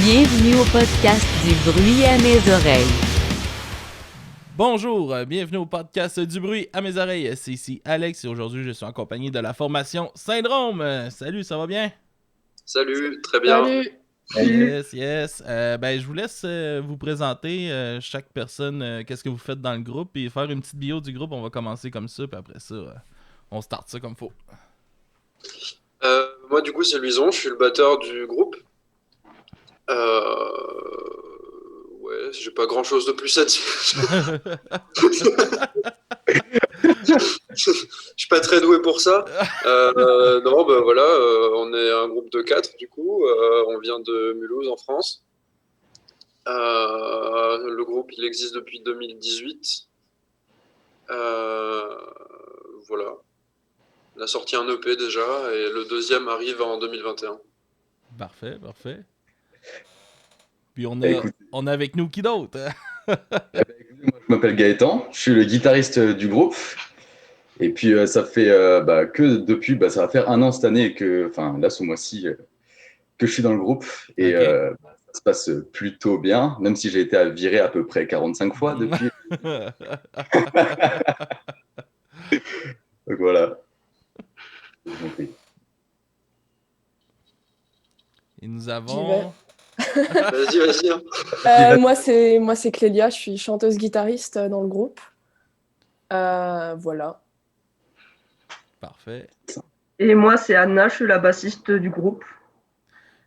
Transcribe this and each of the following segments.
Bienvenue au podcast du bruit à mes oreilles. Bonjour, bienvenue au podcast du bruit à mes oreilles. C'est ici Alex et aujourd'hui je suis en compagnie de la formation Syndrome. Salut, ça va bien? Salut, très bien. Salut. Yes, yes. Je vous laisse vous présenter chaque personne, qu'est-ce que vous faites dans le groupe et faire une petite bio du groupe. On va commencer comme ça, puis après ça, on start ça comme faut. Moi, du coup, c'est Luison, je suis le batteur du groupe. Ouais, j'ai pas grand-chose de plus à dire. Je suis pas très doué pour ça. Non, bah voilà, on est un groupe de 4, du coup. On vient de Mulhouse, en France. Le groupe, il existe depuis 2018. Voilà. On a sorti un EP déjà, et le deuxième arrive en 2021. Parfait, parfait. Puis Écoutez, on a avec nous qui d'autre? moi, je m'appelle Gaëtan, je suis le guitariste du groupe. Et puis ça fait que depuis, ça va faire un an cette année enfin là ce mois-ci, que je suis dans le groupe. Et Ok. ça se passe plutôt bien, même si j'ai été viré à peu près 45 fois depuis. Donc voilà. Je vous en prie. Et nous J'y vais. avons... Vas-y, hein. Moi, c'est Clélia, je suis chanteuse-guitariste dans le groupe. Voilà. Parfait. Et moi, c'est Anna, je suis la bassiste du groupe.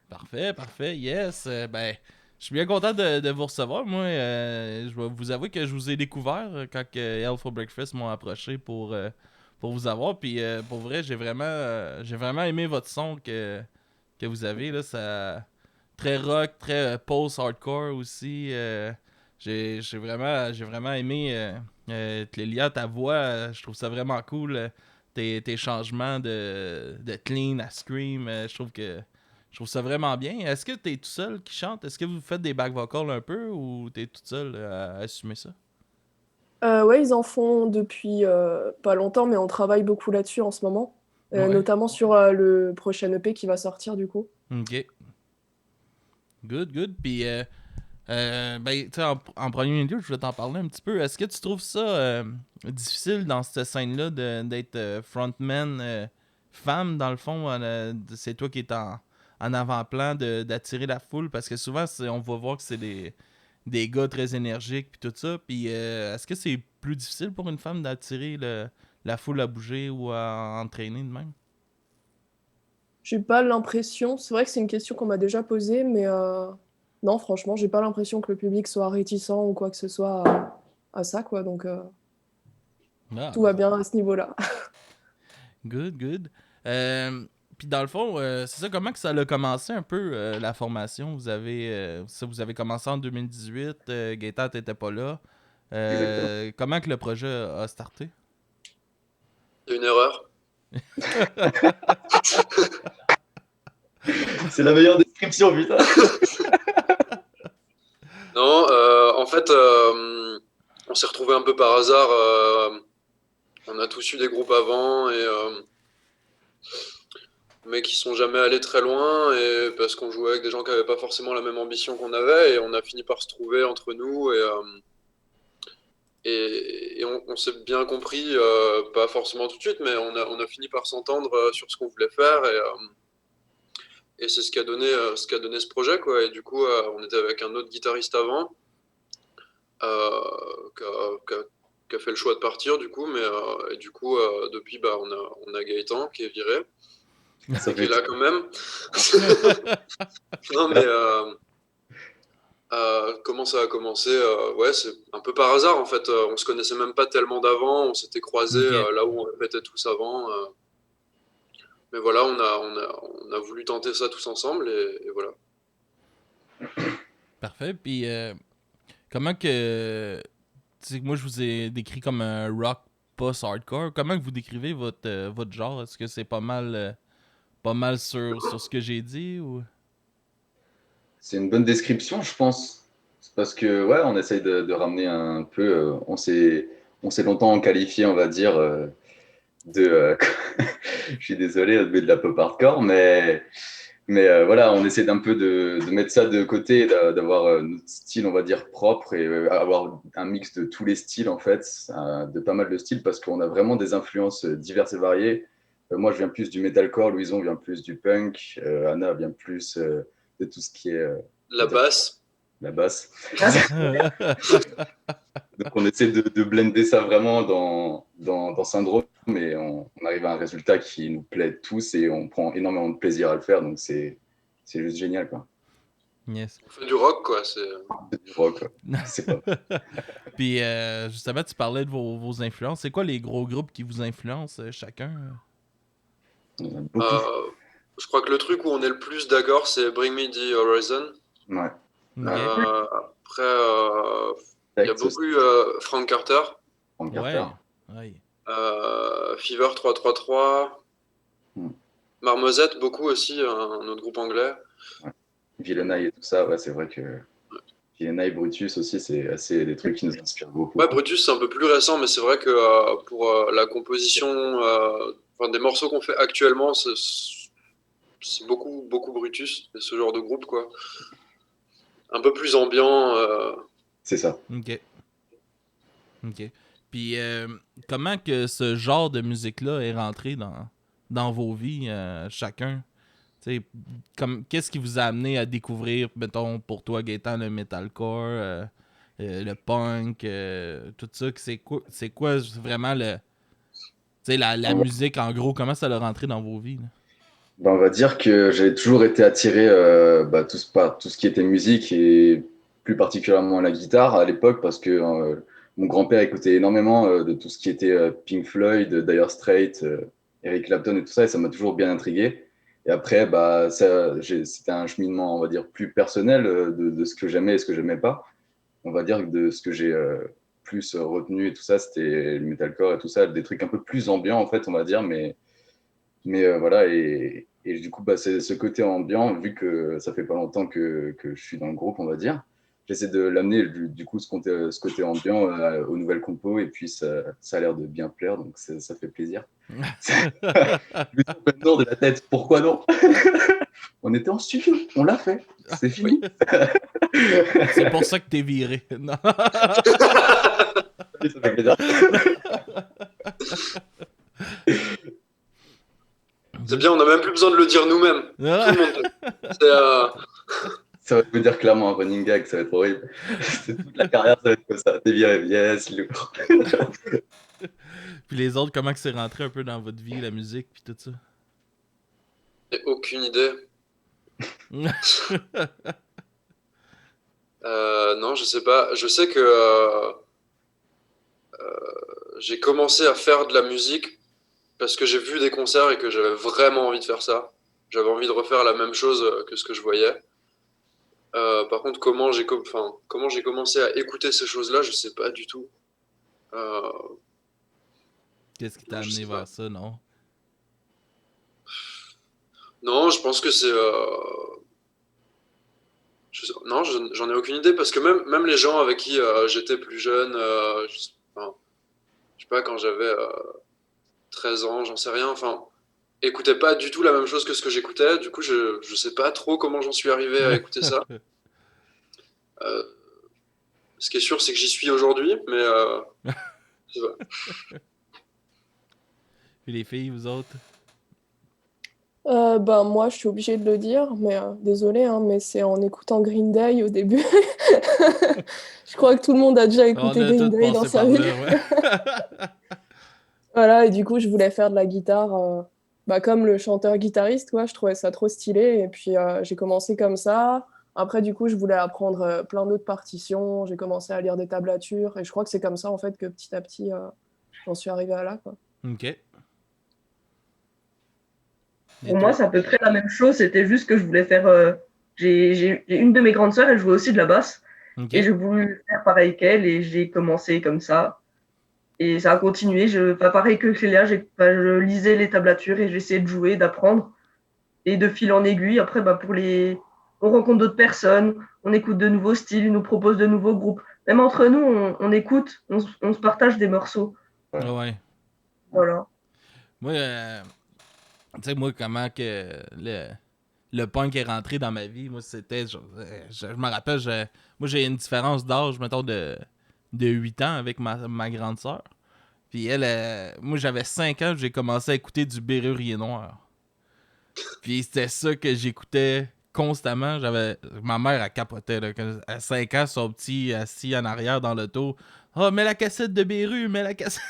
Parfait, yes. Je suis bien content de vous recevoir. Moi, je vais vous avouer que je vous ai découvert quand que Hell for Breakfast m'ont approché pour vous avoir. Puis pour vrai, j'ai vraiment aimé votre son que vous avez. Là, ça, très rock, très post-hardcore aussi. J'ai vraiment aimé Clélia, ta voix. Je trouve ça vraiment cool. Tes changements de clean à scream. Je trouve ça vraiment bien. Est-ce que t'es tout seul qui chante? Est-ce que vous faites des back vocals un peu ou t'es tout seul à assumer ça? Ouais, ils en font depuis pas longtemps, mais on travaille beaucoup là-dessus en ce moment. Ouais. Notamment sur le prochain EP qui va sortir du coup. Ok. Good. Puis, tu sais, en premier lieu, je voulais t'en parler un petit peu. Est-ce que tu trouves ça difficile dans cette scène-là d'être frontman femme, dans le fond? C'est toi qui es en avant-plan d'attirer la foule parce que souvent, on va voir que c'est des gars très énergiques puis tout ça. Puis, est-ce que c'est plus difficile pour une femme d'attirer la foule à bouger ou à entraîner de même? J'ai pas l'impression, c'est vrai que c'est une question qu'on m'a déjà posée, mais non, franchement, j'ai pas l'impression que le public soit réticent ou quoi que ce soit à ça, quoi. Donc Ah, tout va bien à ce niveau-là. Good. Puis dans le fond, c'est ça, comment que ça a commencé un peu la formation? Vous avez commencé en 2018, Gaëtan t'étais pas là. Comment que le projet a starté? Il y a une erreur. C'est la meilleure description, putain. Non, en fait, on s'est retrouvés un peu par hasard. On a tous eu des groupes avant, mais qui sont jamais allés très loin, et parce qu'on jouait avec des gens qui n'avaient pas forcément la même ambition qu'on avait, et on a fini par se trouver entre nous, et on s'est bien compris, pas forcément tout de suite, mais on a fini par s'entendre sur ce qu'on voulait faire, et c'est ce qui a donné ce projet, quoi. Et du coup, on était avec un autre guitariste avant, qui a fait le choix de partir, du coup, et du coup, depuis, on a Gaëtan qui est viré, Ça qui est fait... là quand même. Non, mais comment ça a commencé? Ouais, c'est un peu par hasard, en fait. On se connaissait même pas tellement d'avant, on s'était croisés Ok. là où on répétait tous avant. Mais voilà, on a voulu tenter ça tous ensemble, et voilà. Parfait. Puis comment que... Tu sais, moi, je vous ai décrit comme un rock post-hardcore. Comment que vous décrivez votre genre? Est-ce que c'est pas mal sur ce que j'ai dit ou... C'est une bonne description, je pense. C'est parce que, ouais, on essaye de ramener un peu. On s'est longtemps qualifié, on va dire, de. Je suis désolé, de la pop hardcore, mais Mais voilà, on essaie d'un peu de mettre ça de côté, d'avoir notre style, on va dire, propre et avoir un mix de tous les styles, en fait, de pas mal de styles, parce qu'on a vraiment des influences diverses et variées. Moi, je viens plus du metalcore, Louison vient plus du punk, Anna vient plus de tout ce qui est La basse. la basse. Donc, on essaie de blender ça vraiment dans Syndrome, mais on arrive à un résultat qui nous plaît tous et on prend énormément de plaisir à le faire. Donc, c'est juste génial, quoi. Yes. On fait du rock, quoi. C'est C'est du rock, quoi. C'est pas... Puis, justement, tu parlais de vos influences. C'est quoi les gros groupes qui vous influencent chacun? On a beaucoup. Je crois que le truc où on est le plus d'accord, c'est Bring Me the Horizon. Ouais. Ok. Après, il y a beaucoup Frank Carter, Frank Ouais. Carter. Ouais. Fever 333, Hmm. Marmozette, beaucoup aussi, un autre groupe anglais. Villainai et tout ça, ouais, c'est vrai que Villainai, Brutus aussi, c'est assez des trucs qui nous inspirent beaucoup. Ouais, Brutus, c'est un peu plus récent, mais c'est vrai que pour la composition des morceaux qu'on fait actuellement, c'est beaucoup, beaucoup Brutus, ce genre de groupe, quoi. Un peu plus ambiant. C'est ça. Ok. Ok. Puis, comment que ce genre de musique-là est rentré dans vos vies, chacun? T'sais, qu'est-ce qui vous a amené à découvrir, mettons, pour toi, Gaëtan, le metalcore, le punk, tout ça? C'est quoi vraiment la musique, en gros? Comment ça l'a rentré dans vos vies? Là? Ben, on va dire que j'ai toujours été attiré par tout ce qui était musique et plus particulièrement la guitare à l'époque parce que mon grand-père écoutait énormément de tout ce qui était Pink Floyd, Dire Straits, Eric Clapton et tout ça et ça m'a toujours bien intrigué. Et après, c'était un cheminement, on va dire, plus personnel de ce que j'aimais et ce que j'aimais pas. On va dire que de ce que j'ai plus retenu et tout ça, c'était le metalcore et tout ça, des trucs un peu plus ambiants en fait, on va dire, mais voilà, et du coup, c'est ce côté ambiant, vu que ça fait pas longtemps que je suis dans le groupe, on va dire. J'essaie de l'amener, du coup, ce côté ambiant aux nouvelles compos, et puis ça a l'air de bien plaire, donc ça fait plaisir. Le truc maintenant de la tête, pourquoi non? On était en studio, on l'a fait, c'est fini. C'est pour ça que t'es viré. Non. Ça fait plaisir. C'est bien, on n'a même plus besoin de le dire nous-mêmes. Tout le monde. Ça va devenir clairement un running gag, ça va être horrible. Toute la carrière, ça va être comme ça. T'es viré, yes, lourd. Puis les autres, comment que c'est rentré un peu dans votre vie, la musique, puis tout ça? J'ai aucune idée. Non, je sais pas. Je sais que j'ai commencé à faire de la musique parce que j'ai vu des concerts et que j'avais vraiment envie de faire ça. J'avais envie de refaire la même chose que ce que je voyais. Par contre, comment j'ai commencé à écouter ces choses-là, je sais pas du tout. Qu'est-ce qui t'a Non, je amené sais pas. vers ça, non? Non, je pense que c'est. Non, j'en ai aucune idée parce que même les gens avec qui j'étais plus jeune, je sais pas, quand j'avais 13 ans, j'en sais rien, enfin, écoutaient pas du tout la même chose que ce que j'écoutais. Du coup, je sais pas trop comment j'en suis arrivé à écouter ça. Ce qui est sûr, c'est que j'y suis aujourd'hui, mais je sais pas. Puis les filles, vous autres? Ben, moi, je suis obligée de le dire, mais désolée, hein, mais c'est en écoutant Green Day au début. Je crois que tout le monde a déjà On écouté a Green tous Day dans passé sa par vie. là, ouais. Voilà, et du coup, je voulais faire de la guitare comme le chanteur-guitariste, quoi. Je trouvais ça trop stylé. Et puis, j'ai commencé comme ça. Après, du coup, je voulais apprendre plein d'autres partitions. J'ai commencé à lire des tablatures. Et je crois que c'est comme ça, en fait, que petit à petit, j'en suis arrivée à là, quoi. Ok. Et Pour moi, toi? c'est à peu près la même chose. C'était juste que je voulais faire. J'ai une de mes grandes sœurs, elle jouait aussi de la basse. Ok. Et j'ai voulu faire pareil qu'elle. Et j'ai commencé comme ça. Et ça a continué. Pas pareil que Clélia, je lisais les tablatures et j'essayais de jouer, d'apprendre. Et de fil en aiguille, après, on rencontre d'autres personnes, on écoute de nouveaux styles, ils nous proposent de nouveaux groupes. Même entre nous, on écoute, on se partage des morceaux. Ouais. Voilà. Moi, tu sais, moi, comment que le punk est rentré dans ma vie, moi, c'était... Je me rappelle, moi, j'ai une différence d'âge, mettons, de 8 ans avec ma grande sœur. Puis elle, moi, j'avais 5 ans, j'ai commencé à écouter du Bérurier Noir. Puis c'était ça que j'écoutais constamment. Ma mère, elle capotait. Là, à 5 ans, son petit assis en arrière dans l'auto. « mets la cassette de Béru, mets la cassette... »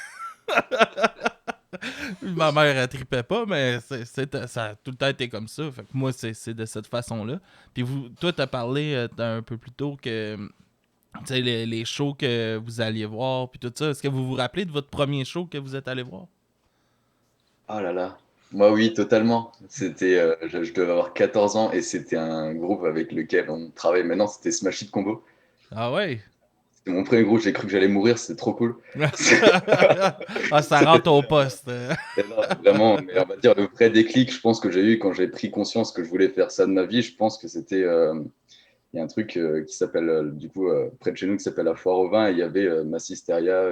Ma mère, elle tripait pas, mais ça a tout le temps été comme ça. Fait que moi, c'est de cette façon-là. Puis toi, t'as parlé un peu plus tôt que tu sais, les shows que vous alliez voir, puis tout ça. Est-ce que vous vous rappelez de votre premier show que vous êtes allé voir? Ah là là. Moi, oui, totalement. C'était, je devais avoir 14 ans et c'était un groupe avec lequel on travaille maintenant. C'était Smash Hit Combo. Ah ouais? C'était mon premier groupe. J'ai cru que j'allais mourir. C'était trop cool. Ah, ça rentre au poste. Et là, vraiment, mais on va dire le vrai déclic, je pense que j'ai eu quand j'ai pris conscience que je voulais faire ça de ma vie. Je pense que c'était, il y a un truc qui s'appelle, du coup, près de chez nous, qui s'appelle la Foire au Vin. Et il y avait Massisteria.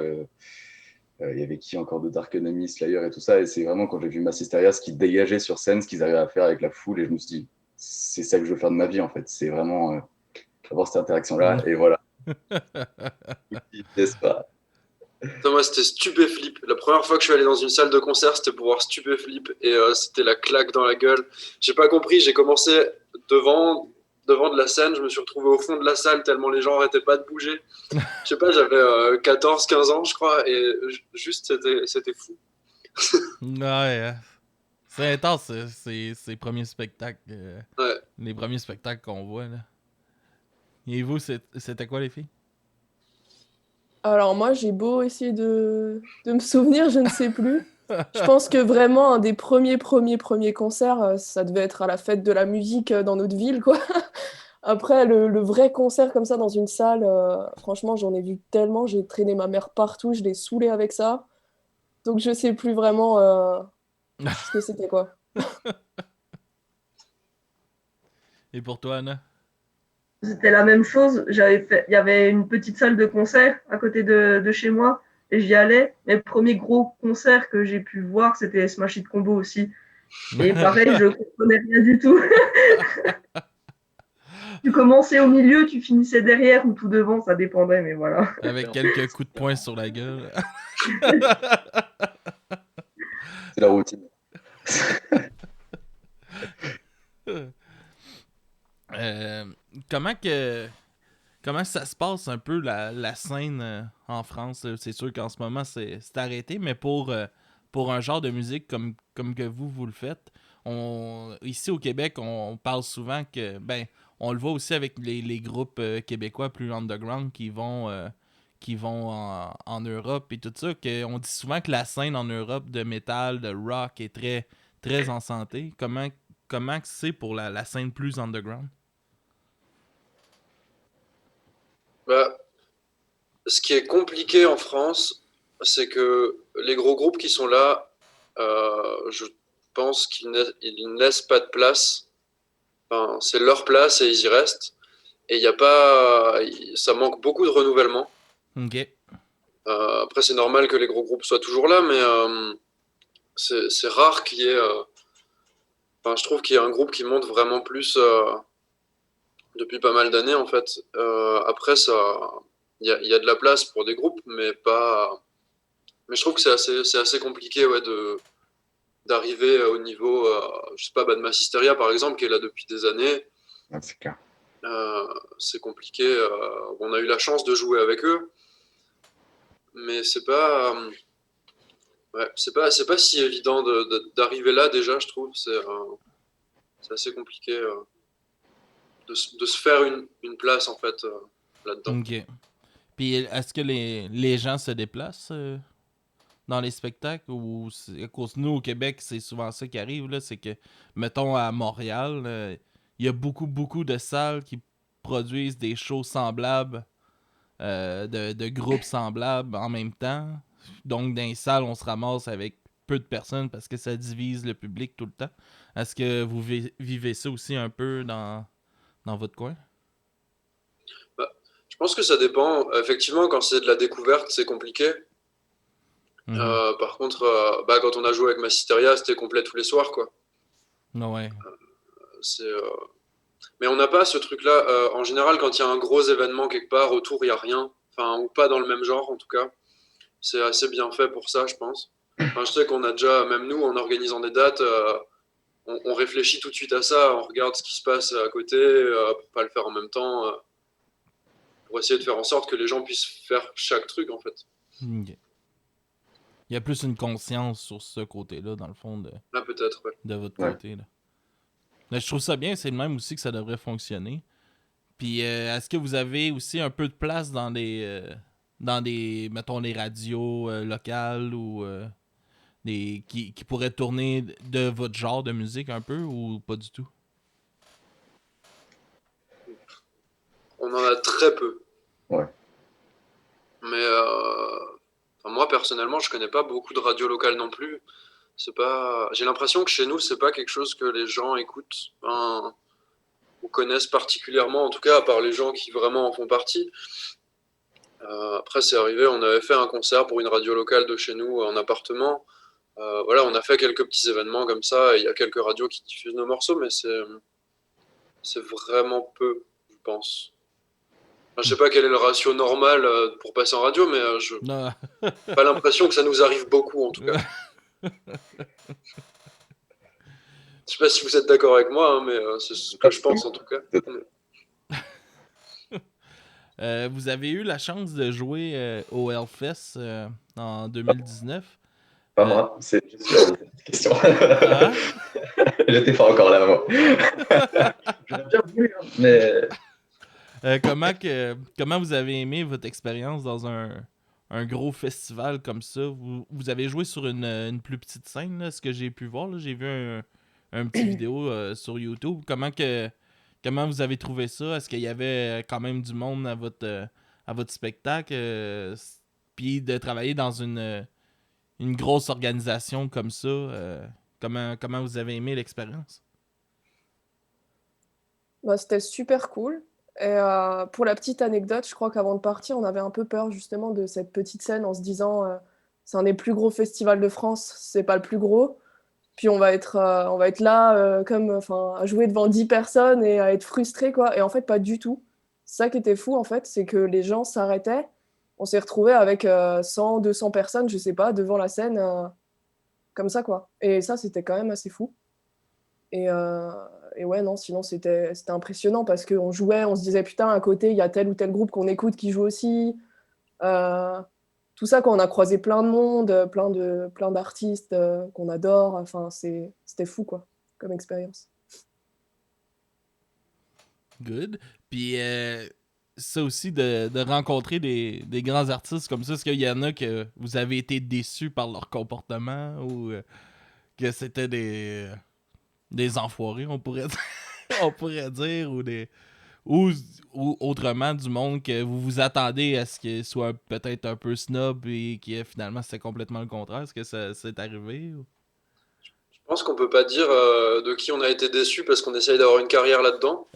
Il y avait qui encore de Dark Enemy, Slayer et tout ça. Et c'est vraiment quand j'ai vu Massisteria, ce qu'ils dégageaient sur scène, ce qu'ils arrivaient à faire avec la foule. Et je me suis dit, c'est ça que je veux faire de ma vie, en fait. C'est vraiment avoir cette interaction-là. Et voilà. N'est-ce pas? Putain, moi, c'était Stupéflip. La première fois que je suis allé dans une salle de concert, c'était pour voir Stupéflip. Et c'était la claque dans la gueule. J'ai pas compris. J'ai commencé devant de la scène. Je me suis retrouvé au fond de la salle tellement les gens arrêtaient pas de bouger. Je sais pas, j'avais 14, 15 ans, je crois. Et juste, c'était fou. Ouais, c'est intense, ces premiers spectacles. Ouais. Les premiers spectacles qu'on voit, là. Et vous, c'était quoi, les filles? Alors moi, j'ai beau essayer de me souvenir, je ne sais plus. Je pense que vraiment, un des premiers concerts, ça devait être à la fête de la musique dans notre ville, quoi. Après, le vrai concert comme ça dans une salle, franchement, j'en ai vu tellement, j'ai traîné ma mère partout, je l'ai saoulée avec ça. Donc je sais plus vraiment ce que c'était, quoi. Et pour toi, Anna? C'était la même chose. Il y avait une petite salle de concert à côté de chez moi et j'y allais. Et le premier gros concert que j'ai pu voir, c'était Smash Hit Combo aussi. Et pareil, je comprenais rien du tout. Tu commençais au milieu, tu finissais derrière ou tout devant, ça dépendait, mais voilà. Avec quelques coups de poing sur la gueule. C'est la routine. Comment ça se passe un peu la scène en France? C'est sûr qu'en ce moment, c'est arrêté, mais pour un genre de musique comme que vous le faites, ici au Québec, on parle souvent que, on le voit aussi avec les groupes québécois plus underground qui vont en Europe et tout ça, qu'on dit souvent que la scène en Europe de métal, de rock est très, très en santé. Comment c'est pour la scène plus underground? Bah, ce qui est compliqué en France, c'est que les gros groupes qui sont là, je pense qu'ils ne laissent pas de place. Enfin, c'est leur place et ils y restent. Et il y a pas, ça manque beaucoup de renouvellement. Ok. Après, c'est normal que les gros groupes soient toujours là, mais c'est rare qu'il y ait. Enfin, je trouve qu'il y a un groupe qui monte vraiment plus depuis pas mal d'années en fait. Après, il y a de la place pour des groupes, mais pas. Mais je trouve que c'est assez compliqué, ouais, d'arriver au niveau, je sais pas, de Massisteria par exemple, qui est là depuis des années. Ouais, c'est clair. C'est compliqué. On a eu la chance de jouer avec eux, mais c'est pas. Ouais, c'est pas si évident d'arriver là déjà, je trouve. C'est assez compliqué de se faire une place en fait là-dedans. Ok. Puis est-ce que les gens se déplacent dans les spectacles ou à cause de nous au Québec, c'est souvent ça qui arrive là, c'est que mettons à Montréal, il y a beaucoup de salles qui produisent des shows semblables de groupes semblables en même temps. Donc dans les salles, on se ramasse avec peu de personnes parce que ça divise le public tout le temps. Est-ce que vous vivez ça aussi un peu dans votre coin? Bah, je pense que ça dépend. Effectivement, quand c'est de la découverte, c'est compliqué. Par contre, quand on a joué avec Massisteria, c'était complet tous les soirs, quoi. Ouais. Mais on n'a pas ce truc-là. En général, quand il y a un gros événement quelque part, autour, il n'y a rien. Enfin, ou pas dans le même genre, en tout cas. C'est assez bien fait pour ça, je pense. Enfin, je sais qu'on a déjà, même nous, en organisant des dates, on réfléchit tout de suite à ça. On regarde ce qui se passe à côté pour pas le faire en même temps. Pour essayer de faire en sorte que les gens puissent faire chaque truc, en fait. Ok. Il y a plus une conscience sur ce côté-là, dans le fond, Là, peut-être, ouais. de votre Ouais. côté. Là. Mais je trouve ça bien, c'est le même aussi que ça devrait fonctionner. Puis, est-ce que vous avez aussi un peu de place dans des mettons, les radios locales ou qui pourraient tourner de votre genre de musique un peu ou pas du tout? On en a très peu. Ouais. Mais enfin, moi, personnellement, je connais pas beaucoup de radios locales non plus. C'est pas... J'ai l'impression que chez nous, c'est pas quelque chose que les gens écoutent ou connaissent particulièrement, en tout cas, à part les gens qui vraiment en font partie. Après, c'est arrivé, on avait fait un concert pour une radio locale de chez nous en appartement. Voilà, on a fait quelques petits événements comme ça. Il y a quelques radios qui diffusent nos morceaux, mais c'est vraiment peu, je pense. Enfin, je sais pas quel est le ratio normal pour passer en radio, mais je Non. n'ai pas l'impression que ça nous arrive beaucoup, en tout cas. Je sais pas si vous êtes d'accord avec moi, hein, mais c'est ce que je pense en tout cas. Vous avez eu la chance de jouer au Hellfest en 2019. Pas moi, c'est juste cette question. Hein? J'étais pas encore là, moi. J'aurais bien voulu, hein, mais Comment vous avez aimé votre expérience dans un gros festival comme ça? Vous avez joué sur une plus petite scène, là, ce que j'ai pu voir. Là. J'ai vu un petit vidéo sur YouTube. Comment vous avez trouvé ça? Est-ce qu'il y avait quand même du monde à votre spectacle? Puis de travailler dans une grosse organisation comme ça, comment vous avez aimé l'expérience? Bah, c'était super cool. Et pour la petite anecdote, je crois qu'avant de partir, on avait un peu peur justement de cette petite scène en se disant c'est un des plus gros festivals de France, c'est pas le plus gros. Puis on va être là à jouer devant 10 personnes et à être frustré, quoi. Et en fait, pas du tout. C'est ça qui était fou, en fait, c'est que les gens s'arrêtaient. On s'est retrouvés avec 100, 200 personnes, je sais pas, devant la scène, comme ça, quoi. Et ça, c'était quand même assez fou. Et, euh, et ouais, non, sinon c'était impressionnant parce qu'on jouait, on se disait putain, à côté, il y a tel ou tel groupe qu'on écoute qui joue aussi. Euh, Tout ça, quand on a croisé plein de monde, plein d'artistes qu'on adore, enfin, c'était fou, quoi, comme expérience. Good. Puis ça aussi, de rencontrer des grands artistes comme ça, est-ce qu'il y en a que vous avez été déçus par leur comportement ou que c'était des enfoirés, on pourrait dire, on pourrait dire, ou autrement du monde que vous vous attendez à ce qu'il soit peut-être un peu snob et que finalement c'était complètement le contraire. Est-ce que ça c'est arrivé? Ou? Je pense qu'on peut pas dire de qui on a été déçu parce qu'on essaye d'avoir une carrière là-dedans.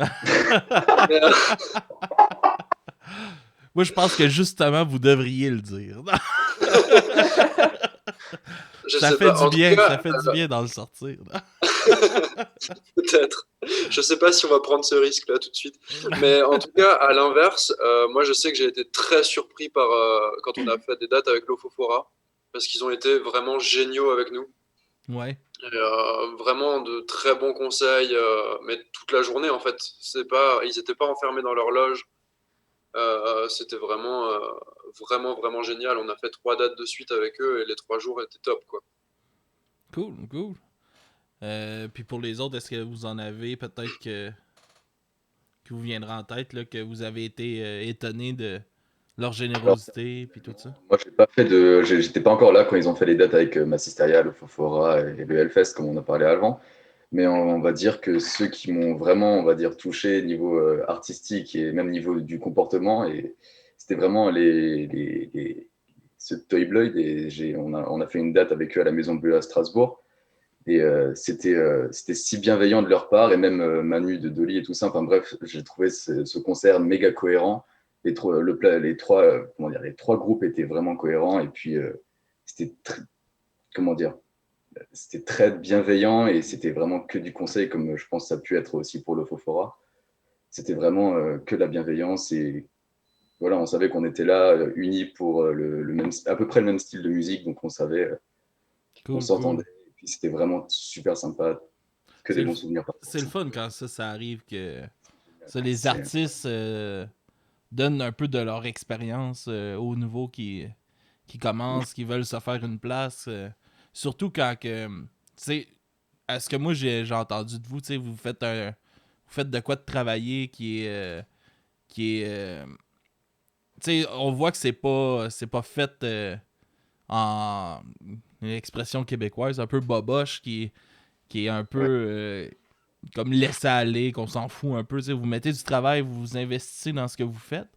Mais, Moi, je pense que justement, vous devriez le dire. je Ça sais fait pas. du En tout bien, cas, ça fait du bien d'en le sortir. peut-être. Je sais pas si on va prendre ce risque là tout de suite. Mais en tout cas, à l'inverse, moi je sais que j'ai été très surpris par quand on a fait des dates avec l'Ofofora parce qu'ils ont été vraiment géniaux avec nous. Ouais. Et, vraiment de très bons conseils, mais toute la journée en fait. Ils n'étaient pas enfermés dans leur loge. C'était vraiment génial. On a fait 3 dates de suite avec eux et les 3 jours étaient top, quoi. Cool, cool. Puis pour les autres, est-ce que vous en avez peut-être que vous viendra en tête, là, que vous avez été étonné de leur générosité puis tout ça? moi, j'étais pas encore là quand ils ont fait les dates avec Massisteria, le Fofora et le Hellfest, comme on a parlé avant. Mais on va dire que ceux qui m'ont vraiment, on va dire, touché niveau artistique et même niveau du comportement, et c'était vraiment ce Toy Blood. Et on a fait une date avec eux à la Maison Bleue à Strasbourg. Et c'était si bienveillant de leur part, et même Manu de Dolly et tout ça. Enfin bref, j'ai trouvé ce concert méga cohérent. Les trois groupes étaient vraiment cohérents. Et puis, c'était, comment dire, c'était très bienveillant et c'était vraiment que du conseil, comme je pense que ça a pu être aussi pour le Fofora. C'était vraiment que de la bienveillance et voilà, on savait qu'on était là unis pour le même, à peu près le même style de musique, donc on savait, on Cool, cool. s'entendait. Et puis c'était vraiment super sympa, que C'est des le, bons souvenirs par rapport c'est à le ça. fun quand ça arrive que les C'est- artistes donnent un peu de leur expérience aux nouveaux qui commencent, qui veulent se faire une place. Surtout quand que, tu sais, à ce que moi j'ai entendu de vous, tu sais, vous faites de quoi de travailler qui est, tu sais, on voit que c'est pas fait en une expression québécoise, un peu boboche, qui est un peu comme laisser aller, qu'on s'en fout un peu. Tu sais, vous mettez du travail, vous vous investissez dans ce que vous faites.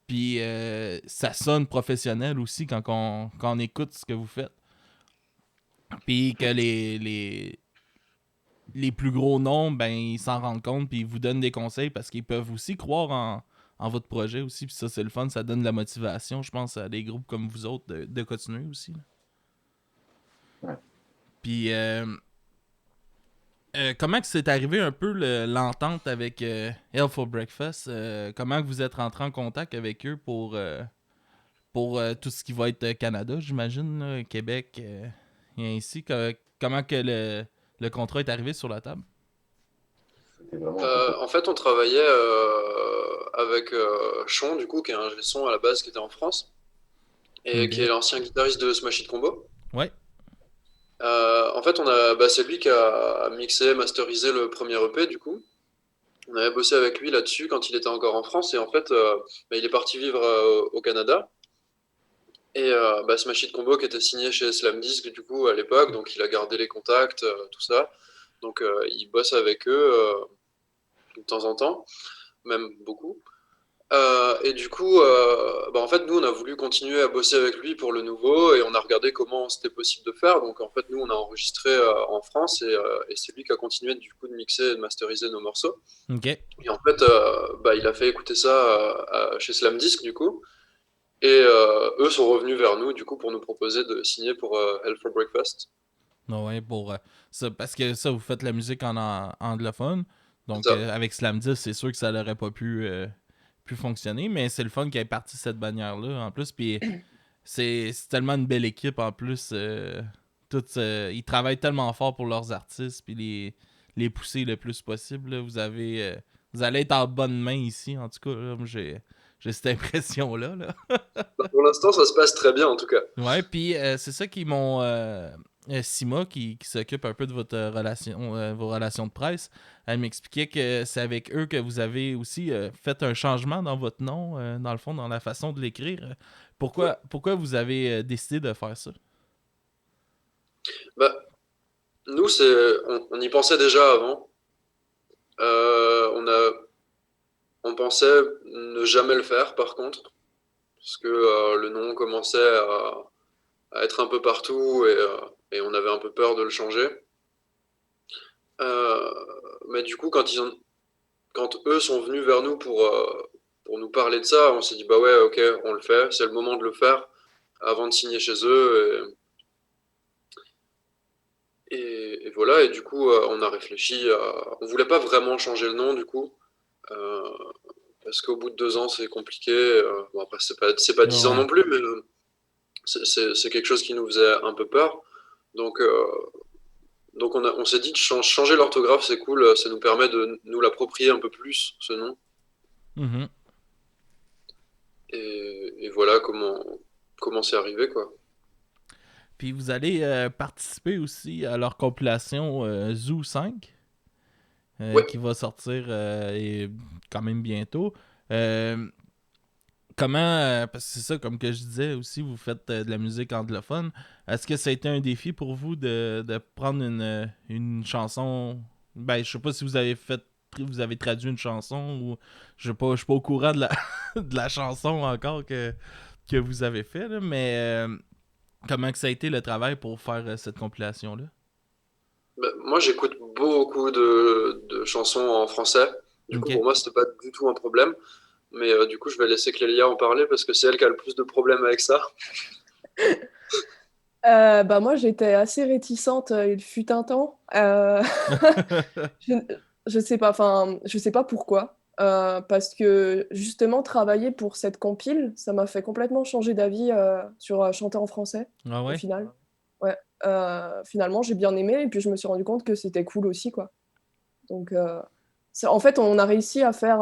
Puis ça sonne professionnel aussi quand on écoute ce que vous faites. Puis que les plus gros noms, ben, ils s'en rendent compte, puis ils vous donnent des conseils parce qu'ils peuvent aussi croire en votre projet aussi. Puis ça, c'est le fun, ça donne de la motivation, je pense, à des groupes comme vous autres de continuer aussi. Là. Ouais. Puis comment que c'est arrivé un peu l'entente avec Hell for Breakfast? Comment que vous êtes rentré en contact avec eux pour tout ce qui va être Canada, j'imagine, là, Québec et ainsi? Comment que le contrat est arrivé sur la table? C'était vraiment un peu En fait, on travaillait avec Sean, du coup, qui est un ingé son à la base qui était en France et qui est Ok. l'ancien guitariste de Smash Hit Combo. Ouais. En fait, c'est lui qui a mixé, masterisé le premier EP, du coup. On avait bossé avec lui là-dessus quand il était encore en France et en fait, il est parti vivre au Canada. Et Smash Hit Combo qui était signé chez Slam Disc du coup à l'époque, donc il a gardé les contacts, tout ça. Donc il bosse avec eux de temps en temps, même beaucoup. Et du coup, en fait, nous, on a voulu continuer à bosser avec lui pour le nouveau et on a regardé comment c'était possible de faire. Donc, en fait, nous, on a enregistré en France et c'est lui qui a continué du coup de mixer et de masteriser nos morceaux. Ok. Et en fait, il a fait écouter ça chez Slam Disc du coup. Et eux sont revenus vers nous du coup pour nous proposer de signer pour Hell for Breakfast. Ouais, pour ça, parce que ça, vous faites la musique en anglophone. C'est Donc, ça. avec Slam 10, c'est sûr que ça n'aurait pas pu fonctionner. Mais c'est le fun qu'il ait parti cette bannière-là en plus. Puis, c'est tellement une belle équipe en plus. Ils travaillent tellement fort pour leurs artistes. Puis, les pousser le plus possible. Là. Vous allez être en bonne main ici. En tout cas, là, moi, j'ai cette impression-là. Là. Pour l'instant, ça se passe très bien en tout cas. Ouais, puis c'est ça qui m'ont. Sima, qui s'occupe un peu de votre vos relations de presse, elle m'expliquait que c'est avec eux que vous avez aussi fait un changement dans votre nom, dans le fond, dans la façon de l'écrire. Pourquoi vous avez décidé de faire ça? Bah, nous, on y pensait déjà avant. On pensait ne jamais le faire par contre, parce que le nom commençait à être un peu partout et on avait un peu peur de le changer. Euh, mais du coup, quand eux sont venus vers nous pour nous parler de ça, on s'est dit bah ouais, ok, on le fait, c'est le moment de le faire avant de signer chez eux. Et voilà, et du coup, on a réfléchi on voulait pas vraiment changer le nom du coup. Euh, Parce qu'au bout de 2 ans, c'est compliqué. Bon, après, c'est pas 10 ans Ouais. non plus, mais c'est quelque chose qui nous faisait un peu peur. Donc, on s'est dit de changer l'orthographe, c'est cool, ça nous permet de nous l'approprier un peu plus, ce nom. Mhm. Et voilà comment c'est arrivé, quoi. Puis vous allez participer aussi à leur compilation Zoo 5, Ouais. qui va sortir quand même bientôt. Euh, Comment, parce que c'est ça, comme que je disais aussi, vous faites de la musique anglophone. Est-ce que ça a été un défi pour vous de prendre une chanson? Ben, je sais pas si vous avez traduit une chanson ou je suis pas au courant de la, de la chanson encore que vous avez fait, là, mais comment que ça a été le travail pour faire cette compilation-là? Bah, moi, j'écoute beaucoup de chansons en français. Du coup, Ok. pour moi, c'était pas du tout un problème. Mais du coup, je vais laisser Clélia en parler parce que c'est elle qui a le plus de problèmes avec ça. Bah moi, j'étais assez réticente, il fut un temps. Je, je sais pas, enfin, je sais pas pourquoi. Parce que justement, travailler pour cette compile, ça m'a fait complètement changer d'avis sur chanter en français, Ah au ouais? final. Ouais. Finalement, j'ai bien aimé et puis je me suis rendu compte que c'était cool aussi, quoi. Donc, en fait, on a réussi à faire.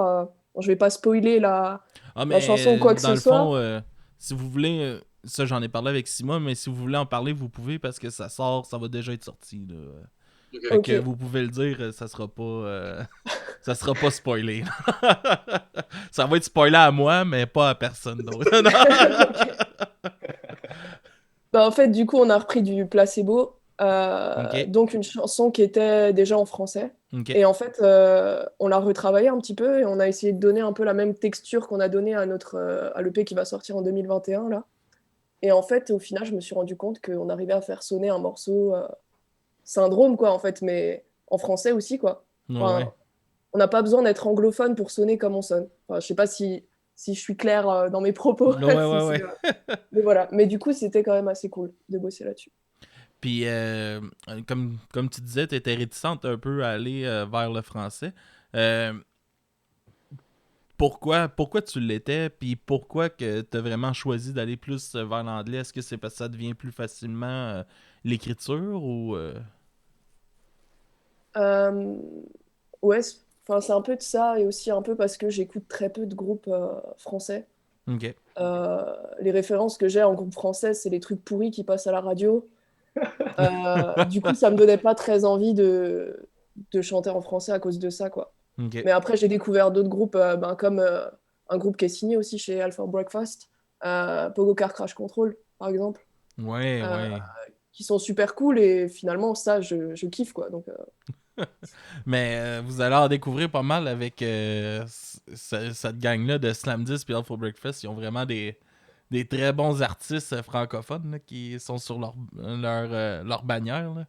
Bon, je vais pas spoiler Ah, la chanson ou mais quoi que dans ce le fond, soit. si vous voulez, ça j'en ai parlé avec Simon, mais si vous voulez en parler, vous pouvez parce que ça sort, ça va déjà être sorti. Là. Ok. Fait Ok. que vous pouvez le dire, ça sera pas spoilé. Ça va être spoilé à moi, mais pas à personne d'autre. Ok. Bah, en fait, du coup, on a repris du Placebo, Ok, donc une chanson qui était déjà en français. ok. Et en fait, on l'a retravaillé un petit peu et on a essayé de donner un peu la même texture qu'on a donnée à à l'EP qui va sortir en 2021 là. Et en fait, au final, je me suis rendu compte qu'on arrivait à faire sonner un morceau syndrome quoi, en fait, mais en français aussi quoi. Ouais, ouais. Enfin, on n'a pas besoin d'être anglophone pour sonner comme on sonne. Enfin, je sais pas si je suis claire dans mes propos. Ouais, ouais, si ouais. Mais voilà. Mais du coup, c'était quand même assez cool de bosser là-dessus. Puis, comme tu disais, tu étais réticente un peu à aller vers le français. Euh, pourquoi tu l'étais, puis pourquoi que tu as vraiment choisi d'aller plus vers l'anglais? Est-ce que c'est parce que ça devient plus facilement l'écriture ou... Euh, ouais, enfin, c'est un peu de ça et aussi un peu parce que j'écoute très peu de groupes français. Ok. Les références que j'ai en groupe français, c'est les trucs pourris qui passent à la radio. Du coup, ça me donnait pas très envie de chanter en français à cause de ça, quoi. Ok. Mais après, j'ai découvert d'autres groupes, ben, comme un groupe qui est signé aussi chez Alpha Breakfast, Pogo Car Crash Control, par exemple, Ouais, euh, ouais. qui sont super cool et finalement, ça, je kiffe, quoi. Donc, Mais vous allez en découvrir pas mal avec cette gang-là de Slam 10 et Alpha Breakfast. Ils ont vraiment des très bons artistes francophones là, qui sont sur leur bannière. Là.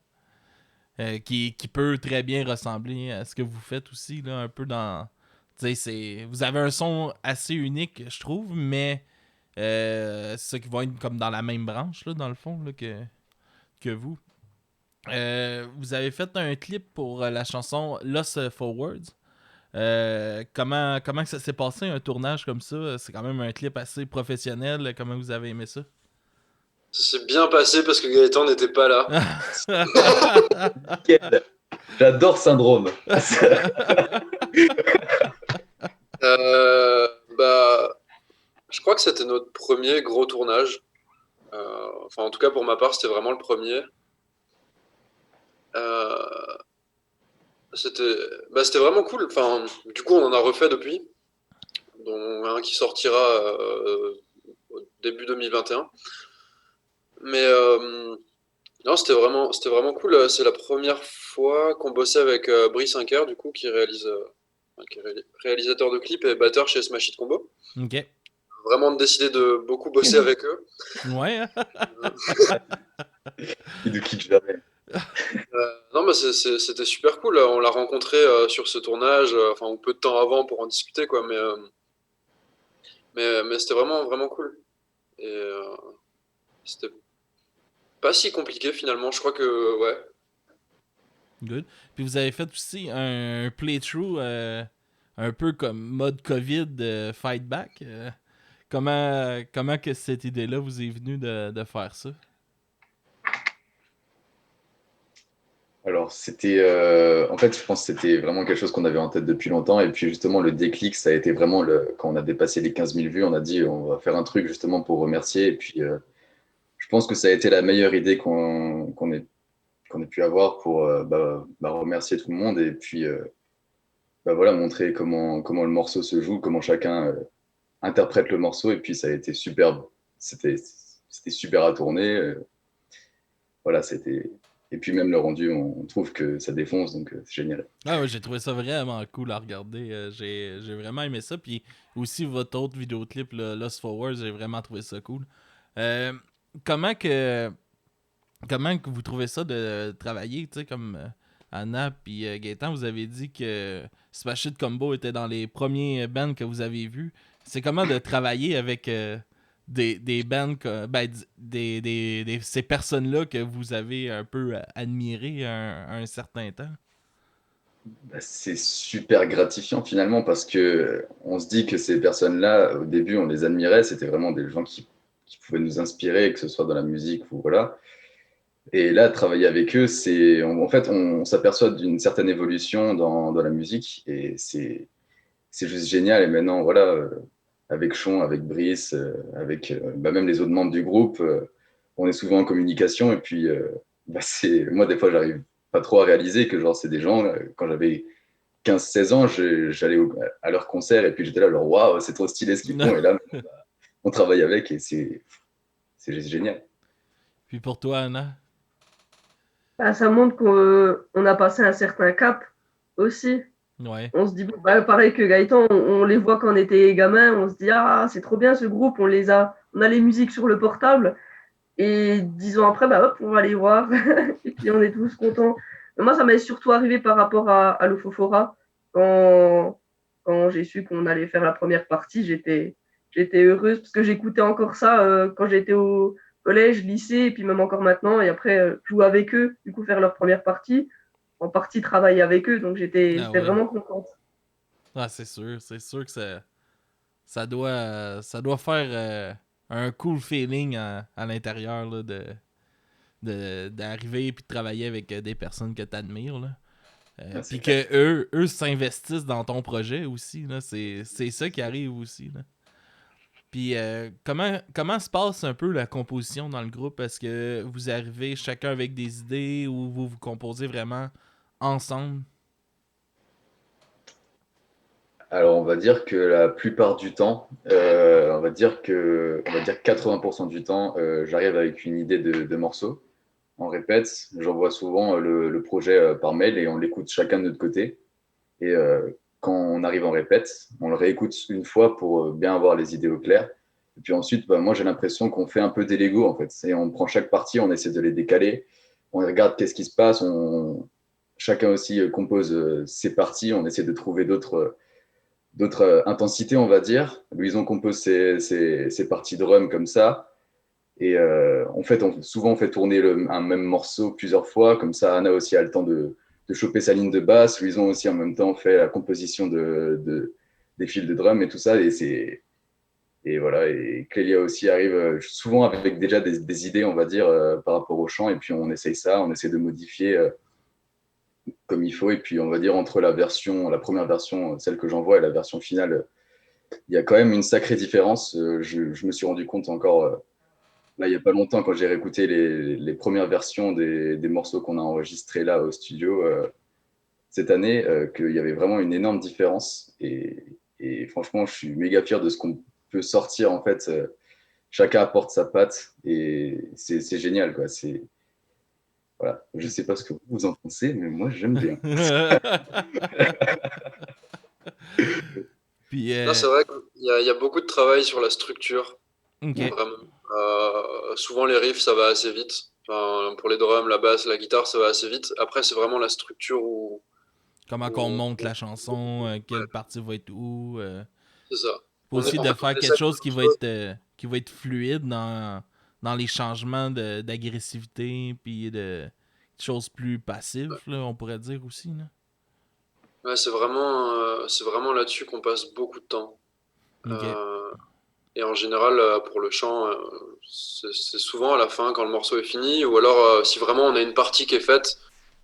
Qui peut très bien ressembler à ce que vous faites aussi, là, un peu dans... Vous avez un son assez unique, je trouve, mais c'est ça qui va être comme dans la même branche, là, dans le fond, là, que vous. Vous avez fait un clip pour la chanson Lost Forwards. Comment que ça s'est passé, un tournage comme ça? C'est quand même un clip assez professionnel. Comment vous avez aimé ça? Ça s'est bien passé parce que Gaëtan n'était pas là. Nickel. J'adore Syndrome. Euh, bah, je crois que c'était notre premier gros tournage. Enfin, en tout cas, pour ma part, c'était vraiment le premier. Euh, c'était vraiment cool. Enfin, du coup, on en a refait depuis, dont un qui sortira au début 2021. Mais non, c'était vraiment cool. C'est la première fois qu'on bossait avec Brice Inker, du coup, qui est réalisateur de clips et batteur chez Smash Hit Combo. Ok. Vraiment décidé de beaucoup bosser avec eux. Ouais, hein? Il nous quitte jamais. Non, mais c'était super cool. On l'a rencontré sur ce tournage, enfin, ou peu de temps avant pour en discuter, quoi. Mais c'était vraiment, vraiment cool. Et c'était pas si compliqué finalement. Je crois que, ouais. Good. Puis vous avez fait aussi un playthrough un peu comme mode COVID Fight Back. Comment que cette idée-là vous est venue de faire ça? Alors, c'était. En fait, je pense que c'était vraiment quelque chose qu'on avait en tête depuis longtemps. Et puis, justement, le déclic, ça a été vraiment quand on a dépassé les 15 000 vues, on a dit on va faire un truc justement pour remercier. Et puis, je pense que ça a été la meilleure idée qu'on ait pu avoir pour remercier tout le monde. Et puis, voilà, montrer comment le morceau se joue, comment chacun interprète le morceau. Et puis, ça a été superbe. C'était super à tourner. Voilà, c'était. Et puis, même le rendu, on trouve que ça défonce. Donc, c'est génial. Ah ouais, j'ai trouvé ça vraiment cool à regarder. J'ai vraiment aimé ça. Puis aussi votre autre vidéoclip, là, Lost Forwards, j'ai vraiment trouvé ça cool. Euh, comment que comment que vous trouvez ça de travailler, tu sais, comme Anna puis Gaëtan, vous avez dit que Smash It Combo était dans les premiers bands que vous avez vus. C'est comment de travailler avec des bands, ces personnes-là que vous avez un peu admirées un certain temps? Bah, c'est super gratifiant finalement parce que on se dit que ces personnes-là, au début, on les admirait, c'était vraiment des gens qui pouvaient nous inspirer, que ce soit dans la musique ou voilà. Et là, travailler avec eux, en fait, on s'aperçoit d'une certaine évolution dans la musique et c'est juste génial. Et maintenant, voilà, avec Sean, avec Brice, avec même les autres membres du groupe, on est souvent en communication. Et puis, moi, des fois, j'arrive pas trop à réaliser que genre, c'est des gens, quand j'avais 15-16 ans, j'allais à leur concert et puis j'étais là, genre, waouh, c'est trop stylé ce qu'ils font. Et là, on travaille avec et c'est juste génial. Puis pour toi, Anna? Bah, ça montre qu'on a passé un certain cap aussi. Ouais. On se dit, bon, bah, pareil que Gaëtan, on les voit quand on était gamin, on se dit, ah, c'est trop bien ce groupe, on a les musiques sur le portable. Et 10 ans après, bah, hop, on va les voir. Et puis on est tous contents. Mais moi, ça m'est surtout arrivé par rapport à l'Ofofora. Quand j'ai su qu'on allait faire la première partie, j'étais heureuse parce que j'écoutais encore ça quand j'étais au collège, lycée, et puis même encore maintenant. Et après, jouer avec eux, du coup, faire leur première partie, en partie travailler avec eux. Donc Ah j'étais ouais. vraiment contente. Ah, c'est sûr que ça doit faire un cool feeling à l'intérieur là, d'arriver et de travailler avec des personnes que tu admires. Puis que eux s'investissent dans ton projet aussi. Là, c'est ça qui arrive aussi. Là. Puis comment se passe un peu la composition dans le groupe? Est-ce que vous arrivez chacun avec des idées ou vous composez vraiment ensemble? Alors, on va dire que la plupart du temps, on va dire 80% du temps, j'arrive avec une idée de morceau. On répète, j'envoie souvent le projet par mail et on l'écoute chacun de notre côté. Et quand on arrive en répète, on le réécoute une fois pour bien avoir les idées au clair. Et puis ensuite, moi, j'ai l'impression qu'on fait un peu des Lego, en fait. On prend chaque partie, on essaie de les décaler, on regarde qu'est-ce qui se passe, chacun aussi compose ses parties, on essaie de trouver d'autres intensités, on va dire. Louison compose ses parties drum comme ça. Et en fait, souvent, on fait tourner un même morceau plusieurs fois. Comme ça, Anna aussi a le temps de choper sa ligne de basse. Louison aussi, en même temps, fait la composition des fils de drum et tout ça. Et voilà. Et Clélia aussi arrive souvent avec déjà des idées, on va dire, par rapport au chant. Et puis, on essaye ça. On essaie de modifier comme il faut. Et puis, on va dire, entre la première version, celle que j'envoie, et la version finale, il y a quand même une sacrée différence. Je me suis rendu compte encore là, il n'y a pas longtemps, quand j'ai réécouté les premières versions des morceaux qu'on a enregistrés là au studio cette année, qu'il y avait vraiment une énorme différence. Et franchement, je suis méga fier de ce qu'on peut sortir. En fait, chacun apporte sa patte et c'est génial, quoi. Voilà. Je ne sais pas ce que vous en pensez, mais moi, j'aime bien. Puis, Là, c'est vrai qu'il y a beaucoup de travail sur la structure, ok. vraiment. Souvent, les riffs, ça va assez vite. Enfin, pour les drums, la basse, la guitare, ça va assez vite. Après, c'est vraiment la structure où, Comment qu'on où- monte la chanson, quelle partie va être où. c'est ça. Faut aussi de On faire quelque essaie chose plein de choses. qui va être fluide dans les changements d'agressivité puis de choses plus passives, là, on pourrait dire aussi. Là. Ouais, c'est vraiment là-dessus qu'on passe beaucoup de temps. Ok. Euh, et en général, pour le chant, c'est souvent à la fin quand le morceau est fini, ou alors si vraiment on a une partie qui est faite,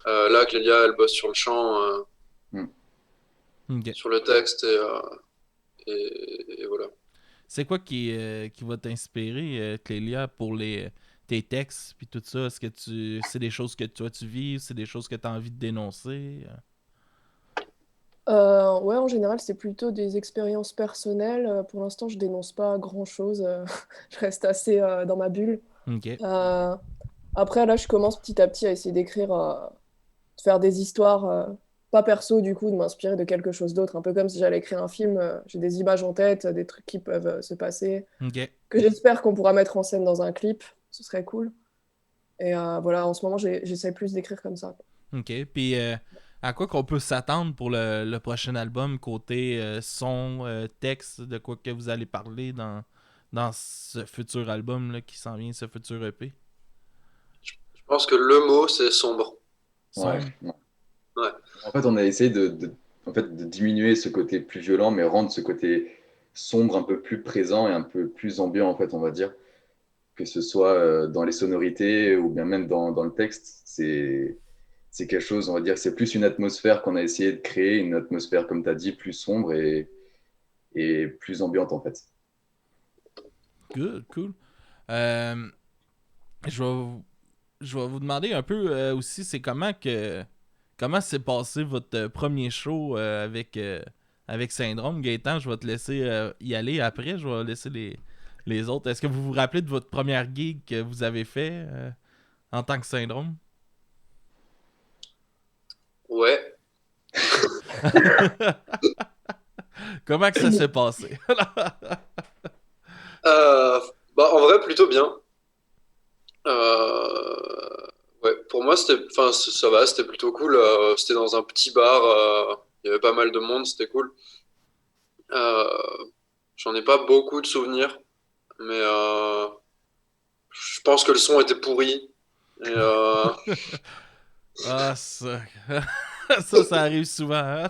là, Clélia, elle bosse sur le chant, Hmm. Ok. sur le texte, et voilà. C'est quoi qui va t'inspirer, Clélia, pour tes textes puis tout ça? Est-ce que c'est des choses que toi tu vis, c'est des choses que tu as envie de dénoncer? Ouais, en général, c'est plutôt des expériences personnelles. Pour l'instant, je dénonce pas grand-chose. Je reste assez dans ma bulle. Ok. Euh, Après, là, je commence petit à petit à essayer d'écrire, de faire des histoires, pas perso, du coup, de m'inspirer de quelque chose d'autre. Un peu comme si j'allais écrire un film. J'ai des images en tête, des trucs qui peuvent se passer, Ok. que j'espère qu'on pourra mettre en scène dans un clip. Ce serait cool. Et voilà, en ce moment, j'essaie plus d'écrire comme ça. Ok. Puis à quoi qu'on peut s'attendre pour le prochain album côté son, texte, de quoi que vous allez parler dans ce futur album là, qui s'en vient, ce futur EP? Je pense que le mot, c'est sombre. Sombre? Ouais. Ouais. En fait, on a essayé en fait, de diminuer ce côté plus violent, mais rendre ce côté sombre un peu plus présent et un peu plus ambiant, en fait, on va dire. Que ce soit dans les sonorités ou bien même dans le texte. C'est quelque chose, on va dire, c'est plus une atmosphère qu'on a essayé de créer, une atmosphère, comme tu as dit, plus sombre et plus ambiante, en fait. Good, cool. Euh, je vais vous demander un peu aussi, c'est comment s'est passé votre premier show avec Syndrome. Gaëtan, je vais te laisser y aller après. Je vais laisser les autres. Est-ce que vous vous rappelez de votre première gig que vous avez fait en tant que Syndrome? Ouais. Comment que ça s'est passé? En vrai, plutôt bien. Ouais, pour moi, ça va, c'était plutôt cool. C'était dans un petit bar. Il y avait pas mal de monde, c'était cool. Euh, J'en ai pas beaucoup de souvenirs, mais je pense que le son était pourri. Et, Ah, ça. ça arrive souvent. Hein?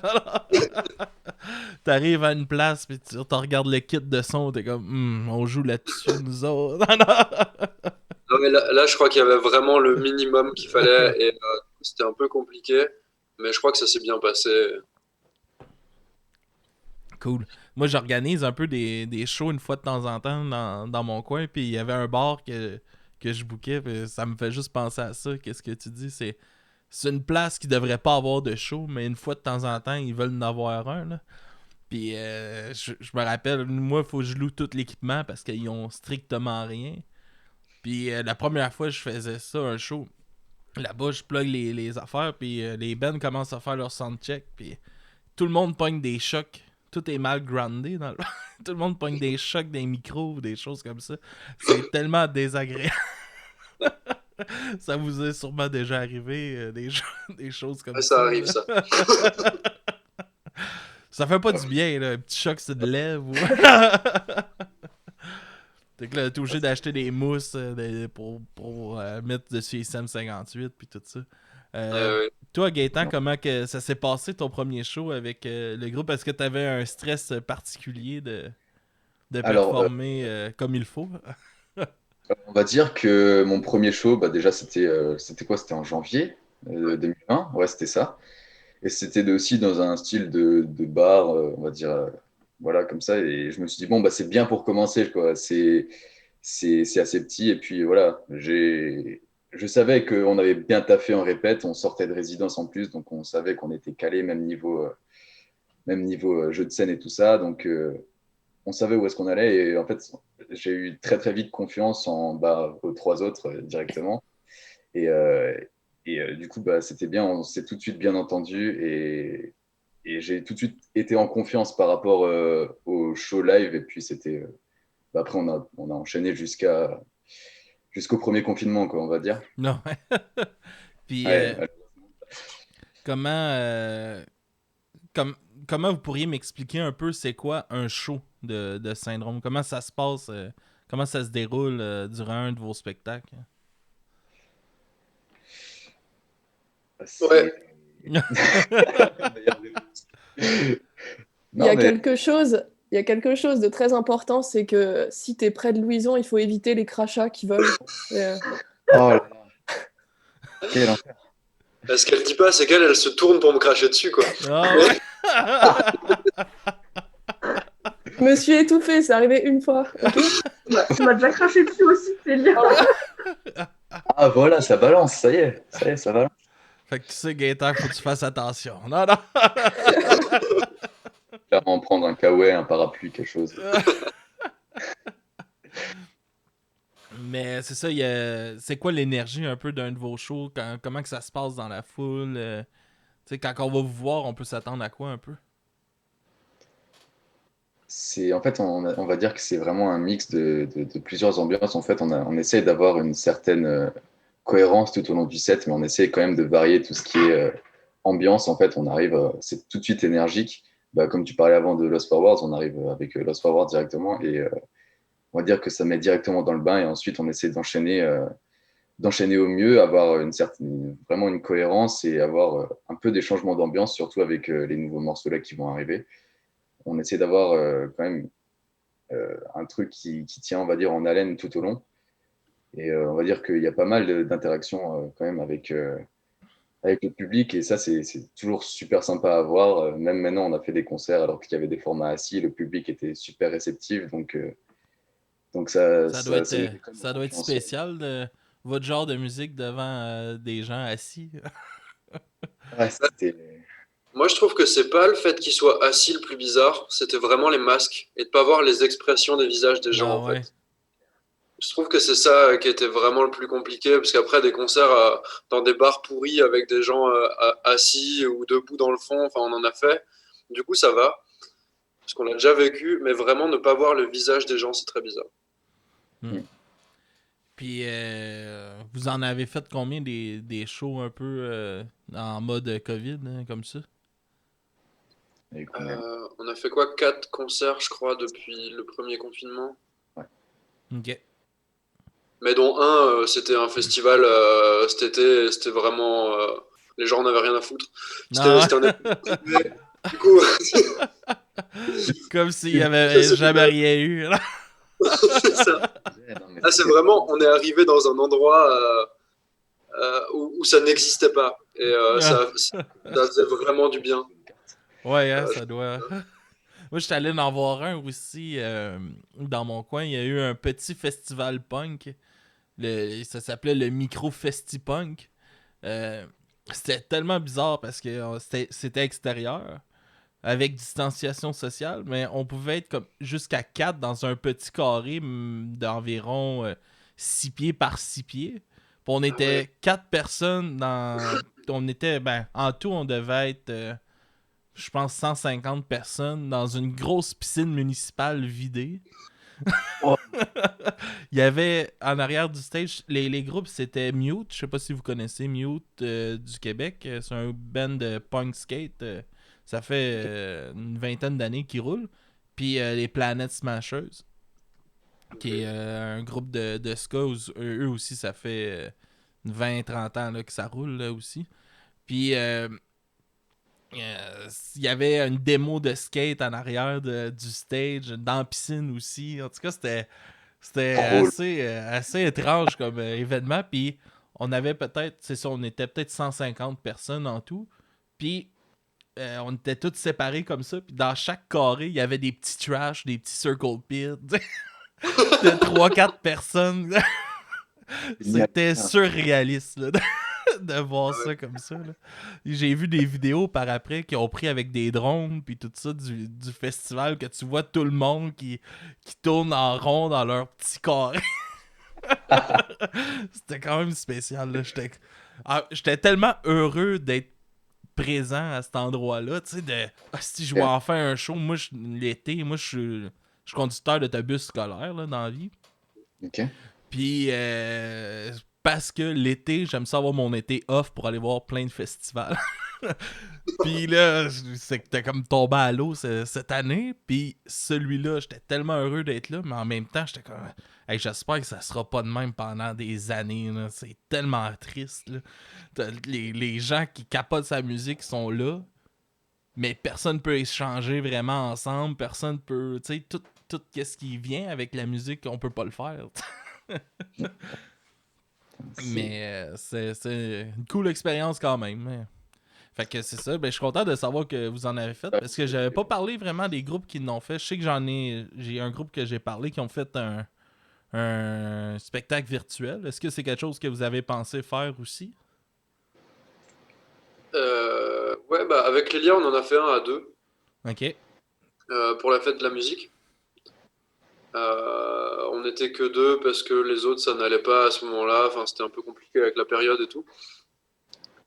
T'arrives à une place, puis tu regardes le kit de son, t'es comme, on joue là-dessus, nous autres. non, mais là, je crois qu'il y avait vraiment le minimum qu'il fallait et c'était un peu compliqué, mais je crois que ça s'est bien passé. Cool. Moi, j'organise un peu des shows une fois de temps en temps dans mon coin, puis il y avait un bar que je bookais, puis ça me fait juste penser à ça. Qu'est-ce que tu dis? C'est une place qui devrait pas avoir de show, mais une fois de temps en temps, ils veulent en avoir un, là. Puis je me rappelle, moi, il faut que je loue tout l'équipement parce qu'ils ont strictement rien. Puis la première fois que je faisais ça, un show, là-bas, je plug les affaires, puis les bands commencent à faire leur soundcheck, puis tout le monde pogne des chocs. Tout est mal groundé dans le... Tout le monde pogne des chocs des micros ou des choses comme ça. C'est tellement désagréable. Ça vous est sûrement déjà arrivé, des choses comme Ouais, ça. ça arrive, Là. ça. Ça fait pas du bien, là. Un petit choc sur de lèvres. Ou... T'es que là, t'es obligé d'acheter des mousses pour mettre dessus les SM58 puis tout ça. Ouais. Toi, Gaëtan, comment que ça s'est passé ton premier show avec le groupe? Est-ce que t'avais un stress particulier de Alors, performer comme il faut? on va dire que mon premier show, bah, déjà, c'était quoi? C'était en janvier 2020. Ouais, c'était ça. Et c'était aussi dans un style de bar, on va dire, voilà, comme ça. Et je me suis dit, bon, bah, c'est bien pour commencer, quoi. C'est assez petit. Et puis, voilà, je savais qu'on avait bien taffé en répète. On sortait de résidence en plus, donc on savait qu'on était calé, même niveau jeu de scène et tout ça. Donc, on savait où est-ce qu'on allait. Et en fait, j'ai eu très, très vite confiance aux trois autres directement. Et, du coup, bah, c'était bien, on s'est tout de suite bien entendu et j'ai tout de suite été en confiance par rapport au show live. Et puis, après, on a enchaîné jusqu'au premier confinement, quoi, on va dire. Non. Puis, Ouais, comment, euh, com- comment vous pourriez m'expliquer un peu c'est quoi un show de Syndrome? Comment ça se passe? Comment ça se déroule durant un de vos spectacles? Ouais. Il y a quelque chose de très important, c'est que si tu es près de Louison, il faut éviter les crachats qui volent. Oh là là. Quel enfer. Ce qu'elle dit pas, c'est qu'elle elle se tourne pour me cracher dessus, quoi. Ah ouais? Je me suis étouffée, c'est arrivé une fois. Tu m'as déjà craché dessus aussi, Célia. Ah voilà, ça balance, ça y est, ça balance. Fait que tu sais, Gaëtan, faut que tu fasses attention. Non, non. Clairement, prendre un kawaii, un parapluie, quelque chose. Mais c'est ça, c'est quoi l'énergie un peu d'un de vos shows? Comment que ça se passe dans la foule? Tu sais, quand on va vous voir, on peut s'attendre à quoi un peu? En fait, on va dire que c'est vraiment un mix de plusieurs ambiances. En fait, on essaie d'avoir une certaine cohérence tout au long du set, mais on essaie quand même de varier tout ce qui est ambiance. En fait, c'est tout de suite énergique. Bah, comme tu parlais avant de Lost Forwards, on arrive avec Lost Forwards directement on va dire que ça met directement dans le bain et ensuite on essaie d'enchaîner au mieux, avoir vraiment une cohérence et avoir un peu des changements d'ambiance, surtout avec les nouveaux morceaux là qui vont arriver. On essaie d'avoir quand même un truc qui tient, on va dire, en haleine tout au long. Et on va dire qu'il y a pas mal d'interactions quand même avec le public. Et ça, c'est toujours super sympa à voir. Même maintenant, on a fait des concerts alors qu'il y avait des formats assis. Le public était super réceptif. Donc ça Ça doit met être, quand même ça doit être confiance. spécial, votre genre de musique devant des gens assis. Ouais, c'était... Moi, je trouve que c'est pas le fait qu'ils soient assis le plus bizarre, c'était vraiment les masques et de pas voir les expressions des visages des gens, Ah en ouais. fait. Je trouve que c'est ça qui était vraiment le plus compliqué, parce qu'après des concerts dans des bars pourris avec des gens assis ou debout dans le fond, enfin on en a fait. Du coup, ça va, parce qu'on l'a déjà vécu, mais vraiment ne pas voir le visage des gens, c'est très bizarre. Puis, vous en avez fait combien des shows un peu en mode COVID, hein, comme ça? Et combien On a fait quoi? 4 concerts, je crois, depuis le premier confinement. Ok. Mais dont un, c'était un festival cet été, c'était vraiment... les gens n'avaient rien à foutre. Ah C'était un ouais. événement privé. Du coup, Comme s'il y avait jamais rien eu. Là. c'est ça. Non, mais Ah, c'est vraiment, on est arrivé dans un endroit où ça n'existait pas. Et ça faisait vraiment du bien. Ouais, hein, Euh, ça doit. Moi, j'étais allé en voir un aussi dans mon coin. Il y a eu un petit festival punk. Ça s'appelait le Micro Festi-Punk. C'était tellement bizarre parce que c'était extérieur, avec distanciation sociale, mais on pouvait être comme jusqu'à 4 dans un petit carré d'environ 6 pieds par 6 pieds. Puis on ouais. était 4 personnes dans... On était, en tout, on devait être, je pense, 150 personnes dans une grosse piscine municipale vidée. Oh. Il y avait en arrière du stage, les groupes c'était Mute, je sais pas si vous connaissez Mute du Québec, c'est un band de punk skate, ça fait une vingtaine d'années qu'ils roulent. Puis les Planet Smashers, qui est un groupe de ska, eux aussi ça fait 20-30 ans là, que ça roule là aussi. Puis il y avait une démo de skate en arrière du stage, dans la piscine aussi. En tout cas, c'était Drôle. assez étrange comme événement. Puis on avait peut-être, c'est ça, on était peut-être 150 personnes en tout. Puis on était tous séparés comme ça. Puis dans chaque carré, il y avait des petits trash, des petits circle pits de 3-4 personnes. C'était surréaliste là, de voir ça comme ça. Là. J'ai vu des vidéos par après qui ont pris avec des drones puis tout ça du festival, que tu vois tout le monde qui tourne en rond dans leur petit carré. C'était quand même spécial. Là. J'étais tellement heureux d'être présent à cet endroit-là. Tu sais, si je vois enfin un show, moi, l'été, moi, je suis conducteur d'autobus scolaire là, dans la vie. Ok. Puis, parce que l'été, j'aime ça avoir mon été off pour aller voir plein de festivals. Puis là, c'est que t'es comme tombé à l'eau cette année. Puis celui-là, j'étais tellement heureux d'être là, mais en même temps, j'étais comme... Hey, j'espère que ça sera pas de même pendant des années. Là. C'est tellement triste. Là. Les gens qui capotent sa musique sont là, mais personne peut échanger vraiment ensemble. Personne peut... Tu sais, tout ce qui vient avec la musique, on peut pas le faire. Mais c'est une cool expérience quand même. Fait que c'est ça. Ben, je suis content de savoir que vous en avez fait. Parce que j'avais pas parlé vraiment des groupes qui l'ont fait. Je sais que j'ai un groupe que j'ai parlé qui ont fait un spectacle virtuel. Est-ce que c'est quelque chose que vous avez pensé faire aussi? Ouais, bah avec Lélia, on en a fait un à deux Ok. pour la fête de la musique. On n'était que deux parce que les autres, ça n'allait pas à ce moment-là. Enfin, c'était un peu compliqué avec la période et tout.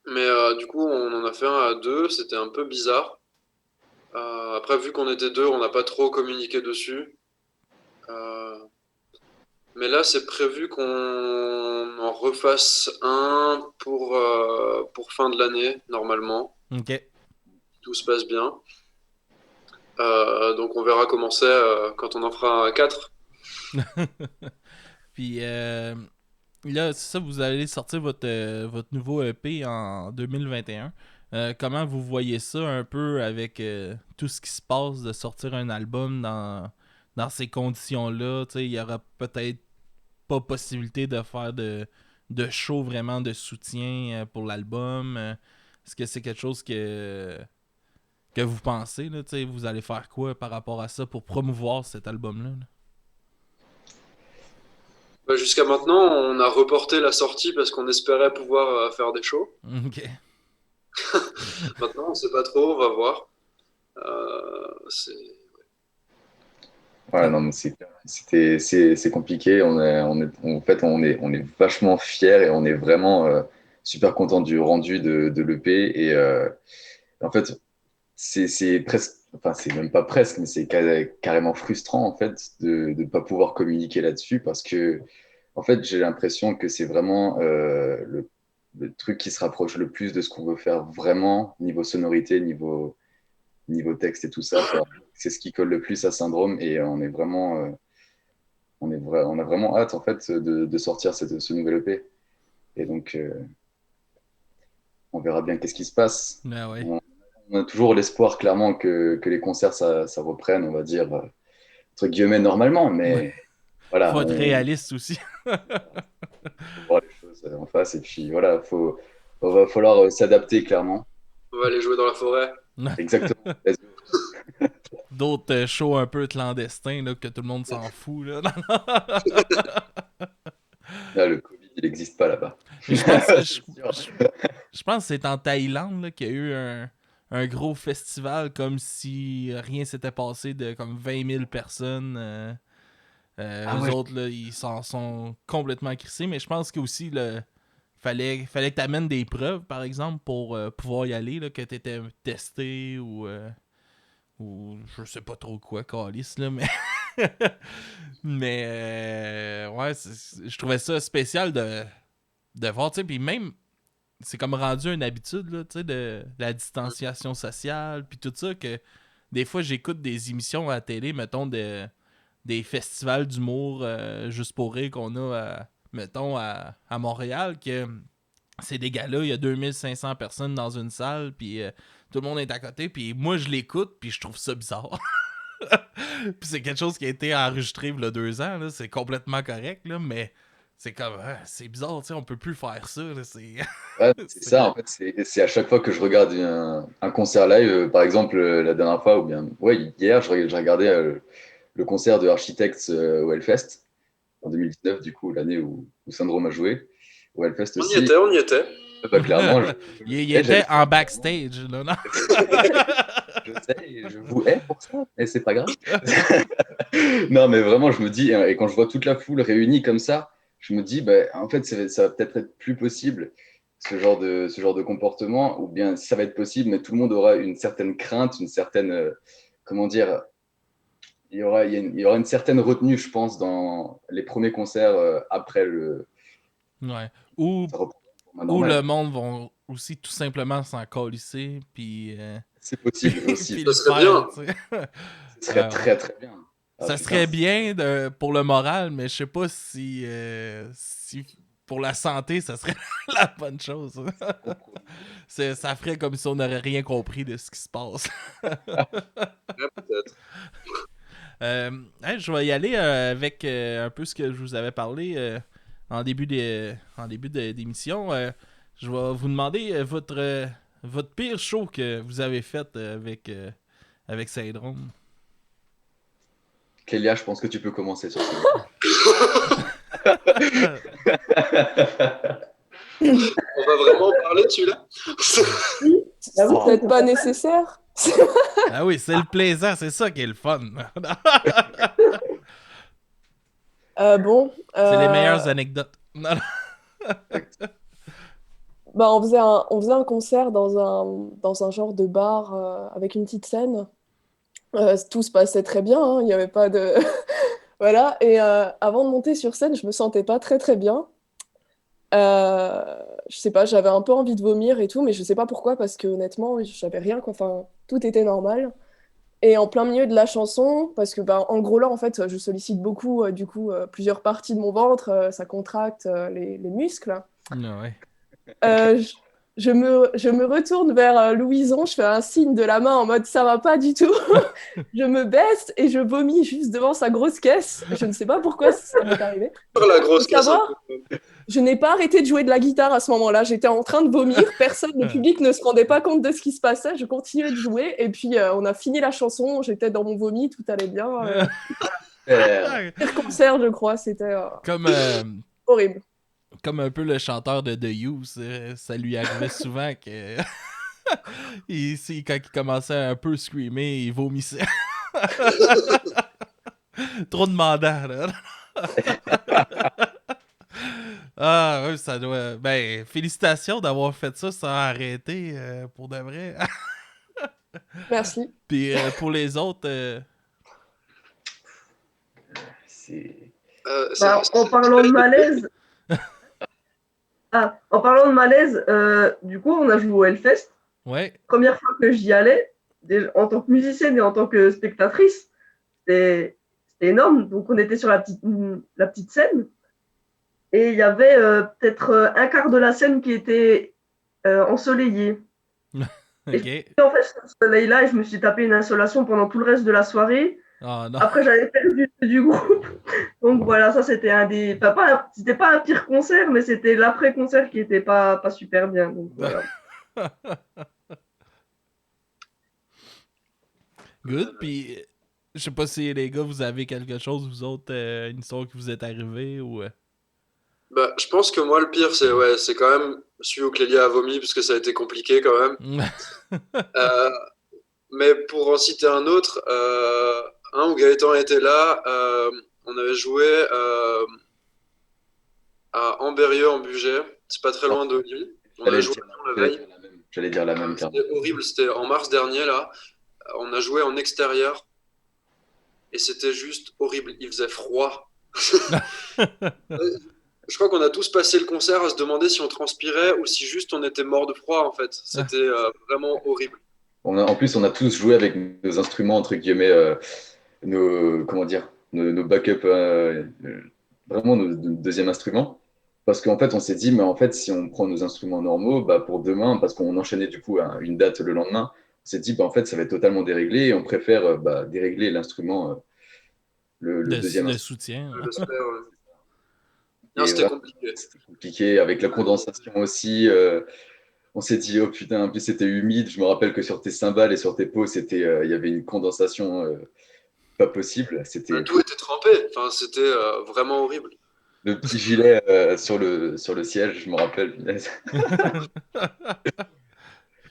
Mais du coup, on en a fait un à deux. C'était un peu bizarre. Après, vu qu'on était deux, on n'a pas trop communiqué dessus. Mais là, c'est prévu qu'on en refasse un pour fin de l'année, normalement. Ok. Tout se passe bien. Donc on verra comment c'est quand on en fera un à 4. Puis là, c'est ça, vous allez sortir votre nouveau EP en 2021. Comment vous voyez ça un peu avec tout ce qui se passe de sortir un album dans ces conditions-là? Tu sais, il y aura peut-être pas possibilité de faire de show vraiment de soutien pour l'album. Est-ce que c'est quelque chose que vous pensez? Là, tu sais, vous allez faire quoi par rapport à ça pour promouvoir cet album-là? Là? Bah, jusqu'à maintenant, on a reporté la sortie parce qu'on espérait pouvoir faire des shows. Ok. Maintenant, on sait pas trop, on va voir. C'est... Ouais, non, mais c'est compliqué. En fait, on est vachement fiers et on est vraiment super content du rendu de l'EP. Et en fait, c'est presque, enfin, c'est même pas presque, mais c'est carrément frustrant en fait de ne pas pouvoir communiquer là-dessus parce que, en fait, j'ai l'impression que c'est vraiment le truc qui se rapproche le plus de ce qu'on veut faire vraiment, niveau sonorité, niveau texte et tout ça. C'est ce qui colle le plus à Syndrome et on est vraiment, on a vraiment hâte en fait de sortir ce nouvel EP. Et donc, on verra bien qu'est-ce qui se passe. Ben ouais. On a toujours l'espoir clairement que les concerts ça reprenne, on va dire, entre guillemets normalement, mais voilà, Faut être on réaliste aussi. va voir les choses en face et puis voilà, va falloir s'adapter clairement. On va aller jouer dans la forêt. Exactement. Let's go. D'autres shows un peu clandestins là, que tout le monde s'en fout. Là. Là, le Covid, il n'existe pas là-bas. Mais je pense, C'est sûr. je pense que c'est en Thaïlande là, qu'il y a eu un gros festival comme si rien s'était passé de comme 20 000 personnes. Ah Eux ouais. autres, là, ils s'en sont complètement crissés. Mais je pense que aussi fallait que tu amènes des preuves, par exemple, pour pouvoir y aller, là, que tu étais testé ou je sais pas trop quoi, calice, là, mais. Mais ouais, je trouvais ça spécial de voir, tu sais, puis même, c'est comme rendu une habitude, là, tu sais, de la distanciation sociale, puis tout ça, que des fois, j'écoute des émissions à la télé, mettons, des festivals d'humour juste pour rire qu'on a, mettons, à Montréal, que c'est des gars-là, il y a 2500 personnes dans une salle, puis tout le monde est à côté, puis moi, je l'écoute, puis je trouve ça bizarre. Puis c'est quelque chose qui a été enregistré il y a 2 ans, là, c'est complètement correct, là, mais c'est comme, c'est bizarre, tu sais, on peut plus faire ça, là, c'est... Ouais, c'est c'est- ça, en fait, c'est à chaque fois que je regarde un concert live, par exemple, la dernière fois, ou bien, ouais, hier, j'ai regardé le concert de Architects au Hellfest, en 2019, du coup, l'année où Syndrome a joué, au Hellfest On y aussi. était, on y était. Bah, clairement, il j'avais était en fait- backstage, là, non? je sais, je vous hais pour ça, et c'est pas grave. Non, mais vraiment, je me dis, et quand je vois toute la foule réunie comme ça, je me dis, bah, en fait, ça va peut-être être plus possible, ce genre de comportement, ou bien ça va être possible, mais tout le monde aura une certaine crainte, une certaine, comment dire, il y aura une certaine retenue, je pense, dans les premiers concerts après Ouais. Ou, ça reprend au format ou le normal. monde vont aussi tout simplement s'en colisser, puis, C'est possible aussi. puis Ça le serait faire, bien. tu sais. Ce serait Ouais, ouais. très, très bien. Ah, Ça putain, serait bien pour le moral, mais je sais pas si pour la santé, ça serait la bonne chose. c'est trop probable. Ça ferait comme si on n'aurait rien compris de ce qui se passe. Ouais, peut-être. Je vais y aller avec un peu ce que je vous avais parlé en début d'émission. Je vais vous demander votre pire show que vous avez fait avec Syndrome. Kélia, je pense que tu peux commencer sur ça. On va vraiment en parler de celui-là? J'avoue, peut-être pas nécessaire. Ah oui, c'est le plaisir, c'est ça qui est le fun. Bon. C'est les meilleures anecdotes. Non, non. Bah, on faisait un concert dans un genre de bar avec une petite scène. Tout se passait très bien, hein, il n'y avait pas de... Voilà, et avant de monter sur scène, je me sentais pas très très bien. Je sais pas, j'avais un peu envie de vomir et tout, mais je sais pas pourquoi, parce que honnêtement, j'avais rien, quoi. Enfin, tout était normal. Et en plein milieu de la chanson, parce que bah, en gros là, en fait, je sollicite beaucoup, du coup, plusieurs parties de mon ventre, ça contracte les muscles. Ah ouais. Euh, je, je me retourne vers Louison, je fais un signe de la main en mode ça va pas du tout. Je me baisse et je vomis juste devant sa grosse caisse. Je ne sais pas pourquoi ça m'est arrivé. Sur la Faut grosse caisse un savoir, peu. je n'ai pas arrêté de jouer de la guitare à ce moment-là. J'étais en train de vomir. Personne, le public ne se rendait pas compte de ce qui se passait. Je continuais de jouer. Et puis, on a fini la chanson. J'étais dans mon vomi. Tout allait bien. Pire concert, je crois. C'était Comme, horrible. comme un peu le chanteur de The Used, ça lui arrivait souvent que quand il commençait à un peu screamer, il vomissait. Trop demandant, là. Ah, ouais, ça doit. Ben, félicitations d'avoir fait ça sans arrêter, pour de vrai. Merci. Puis pour les autres, C'est... Bah, en parlant de malaise, du coup, on a joué au Hellfest. ouais. Première fois que j'y allais, en tant que musicienne et en tant que spectatrice, c'était énorme. Donc, on était sur la petite scène. Et il y avait peut-être un quart de la scène qui était ensoleillé. Ok. Et en fait, ce soleil-là, et je me suis tapé une insolation pendant tout le reste de la soirée. Ah non. Après, j'avais perdu du groupe. Donc voilà, ça c'était un des. Enfin, c'était pas un pire concert, mais c'était l'après-concert qui était pas super bien. Donc voilà. Good. Puis, je sais pas si les gars, vous avez quelque chose, vous autres, une histoire qui vous est arrivée ou. Bah, je pense que moi, le pire, c'est quand même celui où Clélia a vomi, parce que ça a été compliqué quand même. Euh, mais pour en citer un autre, un où Gaëtan était là, on avait joué à Ambérieu en Bugey, c'est pas très loin de Lyon. On a joué la veille. J'allais dire la même. C'était horrible, c'était en mars dernier là. On a joué en extérieur et c'était juste horrible. Il faisait froid. Je crois qu'on a tous passé le concert à se demander si on transpirait ou si juste on était mort de froid en fait. C'était vraiment horrible. En plus, on a tous joué avec nos instruments, entre guillemets, comment dire, nos backups, vraiment nos deuxième instruments. Parce qu'en fait, on s'est dit, mais en fait, si on prend nos instruments normaux, bah, pour demain, parce qu'on enchaînait du coup une date le lendemain, on s'est dit, bah, en fait, ça va être totalement déréglé et on préfère bah, dérégler l'instrument, le deuxième de instrument. soutien. Non, c'était Vraiment, compliqué. c'était compliqué, avec la condensation aussi. On s'est dit, oh putain, en plus c'était humide. Je me rappelle que sur tes cymbales et sur tes peaux, il y avait une condensation pas possible. C'était Tout était trempé. Enfin, c'était vraiment horrible. le petit gilet sur le siège, je me rappelle.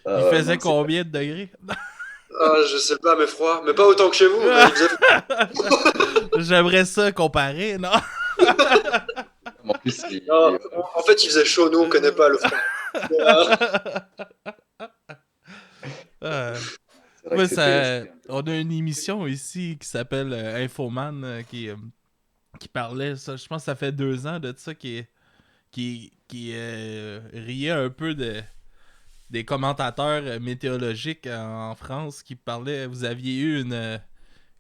Il faisait combien de degrés? Je sais pas, mais froid. Mais pas autant que chez vous. Mais il faisait... J'aimerais ça comparer, non? En plus, Non, en fait, il faisait chaud. Nous, on connaît pas le froid. Ouais, on a une émission ici qui s'appelle Infoman qui parlait, ça, je pense que ça fait 2 ans de ça, qui riait un peu des commentateurs météorologiques en France qui parlaient. Vous aviez eu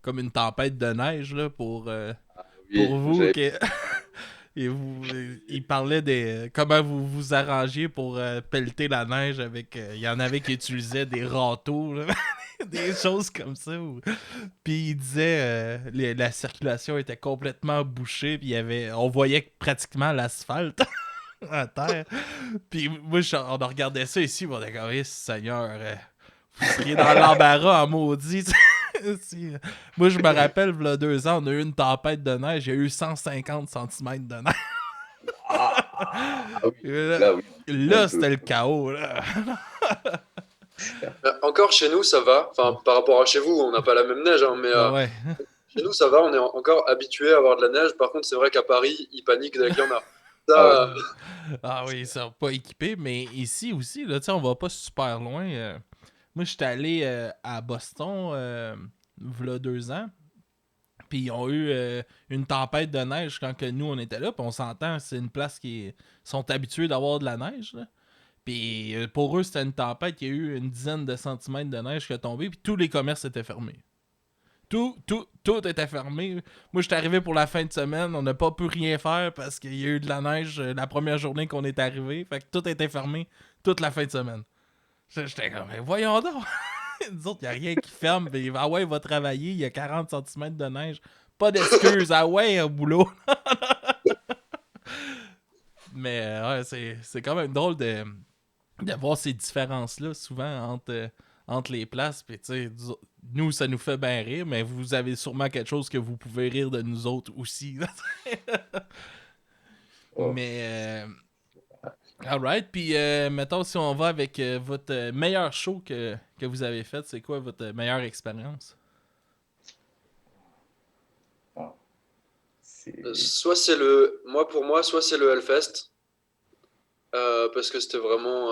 comme une tempête de neige là, pour vous. Et il parlait des comment vous vous arrangiez pour pelleter la neige avec. Il y en avait qui utilisaient des râteaux, là, des choses comme ça. Puis il disait la circulation était complètement bouchée, puis on voyait pratiquement l'asphalte à terre. Puis moi, on regardait ça ici, on était comme, Seigneur, vous seriez dans l'embarras en maudit. Moi, je me rappelle, il y a 2 ans, on a eu une tempête de neige, il y a eu 150 cm de neige. Là, c'était le chaos. Là. Encore chez nous, ça va. Enfin, par rapport à chez vous, on n'a pas la même neige, hein, mais Ouais. chez nous, ça va. On est encore habitué à avoir de la neige. Par contre, c'est vrai qu'à Paris, ils paniquent dès qu'il y en a. Ça, Ah oui, ils sont pas équipés, mais ici aussi, là, on va pas super loin. Moi, j'étais allé à Boston v'là 2 ans. Puis ils ont eu une tempête de neige quand que nous, on était là. Puis on s'entend, c'est une place qui sont habitués d'avoir de la neige. Là. Puis pour eux, c'était une tempête. Il y a eu une dizaine de centimètres de neige qui a tombé. Puis tous les commerces étaient fermés. tout était fermé. Moi, j'étais arrivé pour la fin de semaine. On n'a pas pu rien faire parce qu'il y a eu de la neige la première journée qu'on est arrivé. Fait que tout était fermé toute la fin de semaine. J'étais comme, mais voyons donc. Nous autres, il n'y a rien qui ferme. Puis, ah ouais, il va travailler. Il y a 40 cm de neige. Pas d'excuses. Ah ouais, au boulot. Mais ouais, c'est quand même drôle de voir ces différences-là souvent entre les places. Puis, tu sais, nous, ça nous fait bien rire, mais vous avez sûrement quelque chose que vous pouvez rire de nous autres aussi. Oh. Mais, alright. Puis, mettons, si on va avec votre meilleur show que vous avez fait, c'est quoi votre meilleure expérience? Soit c'est pour moi, soit c'est le Hellfest, parce que c'était vraiment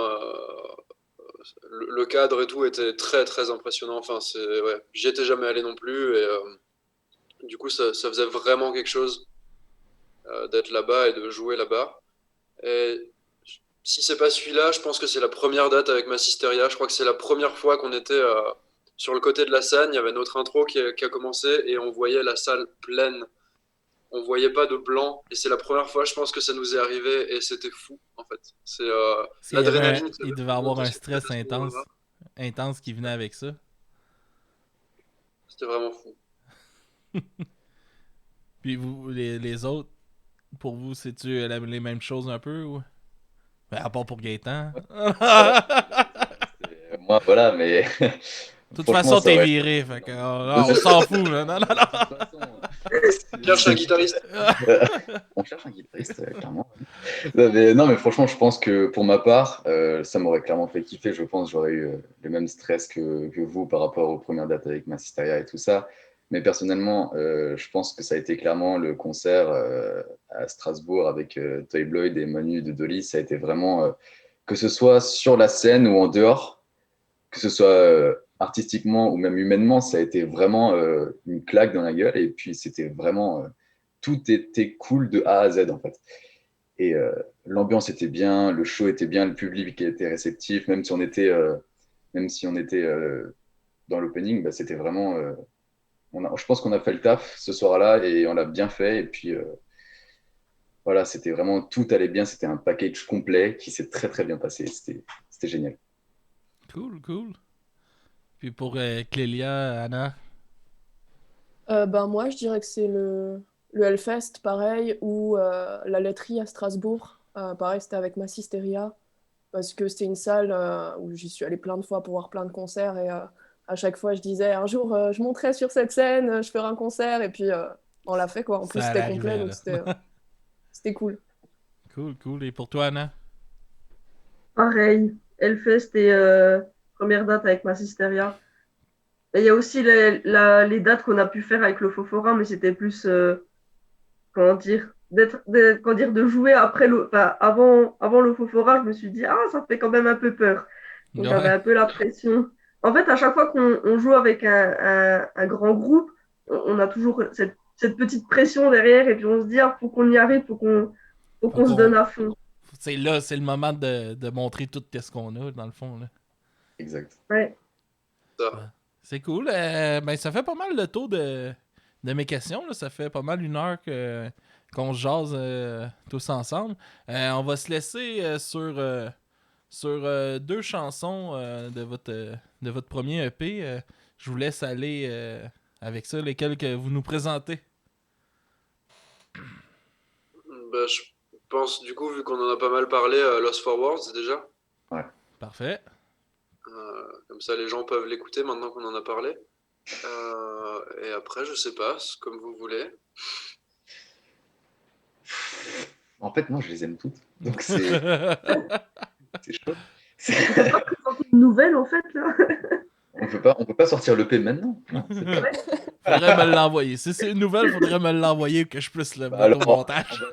le cadre et tout était très très impressionnant. Enfin, ouais, j'y étais jamais allé non plus et du coup ça faisait vraiment quelque chose d'être là-bas et de jouer là-bas. Et si c'est pas celui-là, je pense que c'est la première date avec Massisteria. Je crois que c'est la première fois qu'on était sur le côté de la scène. Il y avait notre intro qui a commencé et on voyait la salle pleine. On voyait pas de blanc et c'est la première fois, je pense, que ça nous est arrivé et c'était fou en fait. C'est l'adrénaline. Il devait avoir un stress intense qui venait avec ça. C'était vraiment fou. Puis vous, les autres, pour vous, c'est-tu les mêmes choses un peu ou? Ben, à part pour Gaëtan. Moi, voilà, mais. De toute façon, t'es viré. Fait que, on s'en fout. Là. Non. On cherche un guitariste. On cherche un guitariste, clairement. Non, mais franchement, je pense que pour ma part, ça m'aurait clairement fait kiffer. Je pense que j'aurais eu le même stress que vous par rapport aux premières dates avec Massisteria et tout ça. Mais personnellement, je pense que ça a été clairement le concert à Strasbourg avec Toy Bloyd et Manu de Dolly. Ça a été vraiment, que ce soit sur la scène ou en dehors, que ce soit artistiquement ou même humainement, ça a été vraiment une claque dans la gueule. Et puis, c'était vraiment, tout était cool de A à Z, en fait. Et l'ambiance était bien, le show était bien, le public était réceptif, même si on était dans l'opening, bah, c'était vraiment... je pense qu'on a fait le taf ce soir-là et on l'a bien fait. Et puis, voilà, c'était vraiment, tout allait bien. C'était un package complet qui s'est très, très bien passé. C'était génial. Cool. Puis pour Clélia, Anna? Ben moi, je dirais que c'est le Hellfest, pareil, ou la laiterie à Strasbourg. Pareil, c'était avec Massisteria, parce que c'était une salle où j'y suis allée plein de fois pour voir plein de concerts. Et à chaque fois, je disais, un jour, je monterai sur cette scène, je ferai un concert. Et puis, on l'a fait, quoi. En plus, Ça c'était allait complet, arriver, donc c'était cool. Cool. Et pour toi, Anna? Pareil, Hellfest et première date avec Massisteria. Et il y a aussi les dates qu'on a pu faire avec le Fofora, mais c'était plus, comment dire, de jouer avant le Fofora. Je me suis dit, ça fait quand même un peu peur. Donc j'avais un peu la pression. En fait, à chaque fois qu'on joue avec un grand groupe, on a toujours cette petite pression derrière et puis on se dit, faut qu'on y arrive, faut qu'on se donne à fond. C'est le moment de montrer tout ce qu'on a, dans le fond. Là. Exact. Ouais. Ça. C'est cool. Ben, ça fait pas mal le tour de mes questions. Là. Ça fait pas mal 1 heure qu'on se jase tous ensemble. On va se laisser sur 2 chansons de votre premier EP. Je vous laisse aller avec ça, lesquelles que vous nous présentez. Bah, je pense, du coup, vu qu'on en a pas mal parlé, Lost for Words déjà. Parfait. Comme ça, les gens peuvent l'écouter maintenant qu'on en a parlé. Et après, je sais pas, c'est comme vous voulez. En fait, moi, je les aime toutes. Donc, c'est chaud. C'est pas une nouvelle, en fait, là. On peut pas sortir l'EP maintenant. Non, Faudrait me l'envoyer. Si c'est une nouvelle, faudrait me l'envoyer que je puisse le mettre au montage.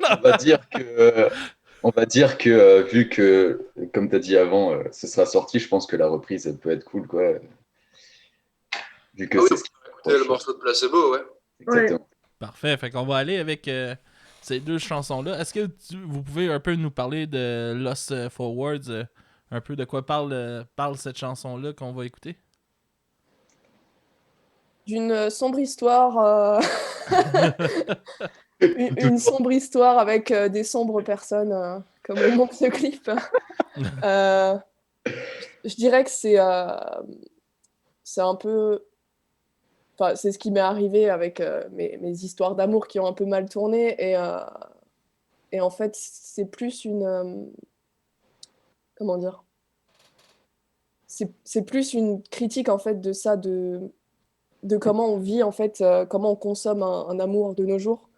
On va dire que vu que, comme tu as dit avant, ce sera sorti, je pense que la reprise, elle peut être cool, quoi. Vu que oui, c'est ce qui écouter le morceau de Placebo, ouais. Exactement. Parfait. Fait qu'on va aller avec ces 2 chansons-là. Est-ce que vous pouvez un peu nous parler de Lost for Words, un peu de quoi parle cette chanson-là qu'on va écouter? d'une sombre histoire, une sombre histoire avec des sombres personnes, comme le montre ce clip. Je dirais que c'est un peu. Enfin, c'est ce qui m'est arrivé avec mes histoires d'amour qui ont un peu mal tourné. Et en fait, c'est plus une. Comment dire? C'est plus une critique en fait de ça, de comment on vit en fait, comment on consomme un amour de nos jours.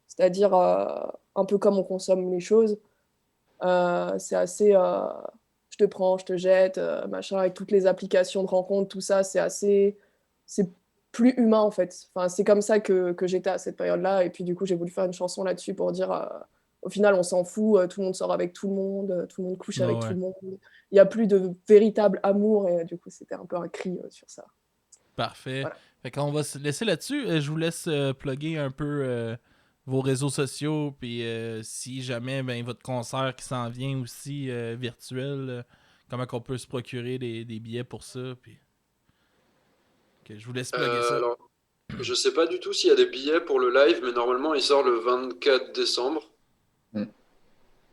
C'est-à-dire un peu comme on consomme les choses. C'est assez. Je te prends, je te jette, machin, avec toutes les applications de rencontres, tout ça, c'est plus humain en fait. Enfin, c'est comme ça que j'étais à cette période-là. Et puis du coup, j'ai voulu faire une chanson là-dessus pour dire, au final, on s'en fout, tout le monde sort avec tout le monde couche avec tout le monde. Il n'y a plus de véritable amour. Et du coup, c'était un peu un cri sur ça. Parfait. Voilà. Fait qu'on va se laisser là-dessus. Je vous laisse plugger un peu vos réseaux sociaux. Puis si jamais votre concert qui s'en vient aussi virtuel, comment qu'on peut se procurer des billets pour ça. Puis... Okay, je vous laisse plugger ça. Alors, je sais pas du tout s'il y a des billets pour le live, mais normalement il sort le 24 décembre.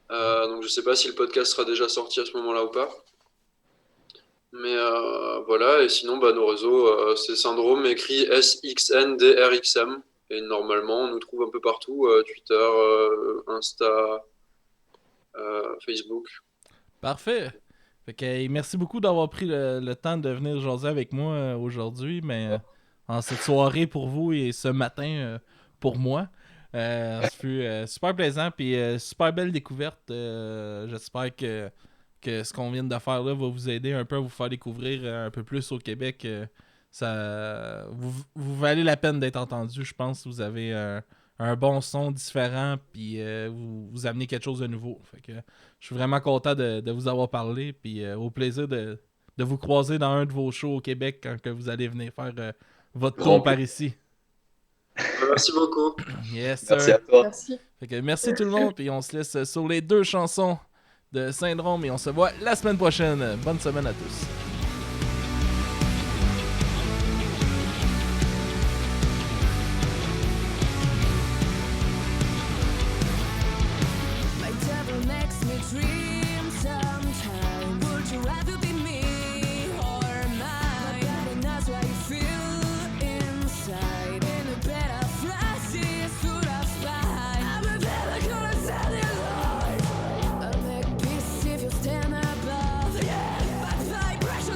Donc je sais pas si le podcast sera déjà sorti à ce moment-là ou pas. Mais voilà, et sinon nos réseaux, c'est Syndrome écrit SXNDRXM. Et normalement on nous trouve un peu partout, Twitter, Insta, Facebook. Parfait. Fait que, merci beaucoup d'avoir pris le temps de venir jaser avec moi aujourd'hui, mais en cette soirée pour vous et ce matin pour moi. Ça fut super plaisant puis super belle découverte. J'espère que ce qu'on vient de faire là va vous aider un peu à vous faire découvrir un peu plus au Québec. Ça vous valez la peine d'être entendu, je pense. Vous avez un bon son différent, puis vous amenez quelque chose de nouveau. Fait que je suis vraiment content de vous avoir parlé, puis au plaisir de vous croiser dans un de vos shows au Québec quand que vous allez venir faire votre tour par ici. Merci beaucoup. Yes, sir. Merci à toi. Merci. Fait que merci tout le monde, puis on se laisse sur les 2 chansons de Syndrome, et on se voit la semaine prochaine. Bonne semaine à tous. My devil makes me dream sometimes. Would you rather be me or mine? My body knows what you feel inside. In a bed of flashes, full of spine. I'm a devil gonna tell you lies. I'll make peace if you stand above. Yeah, but vibration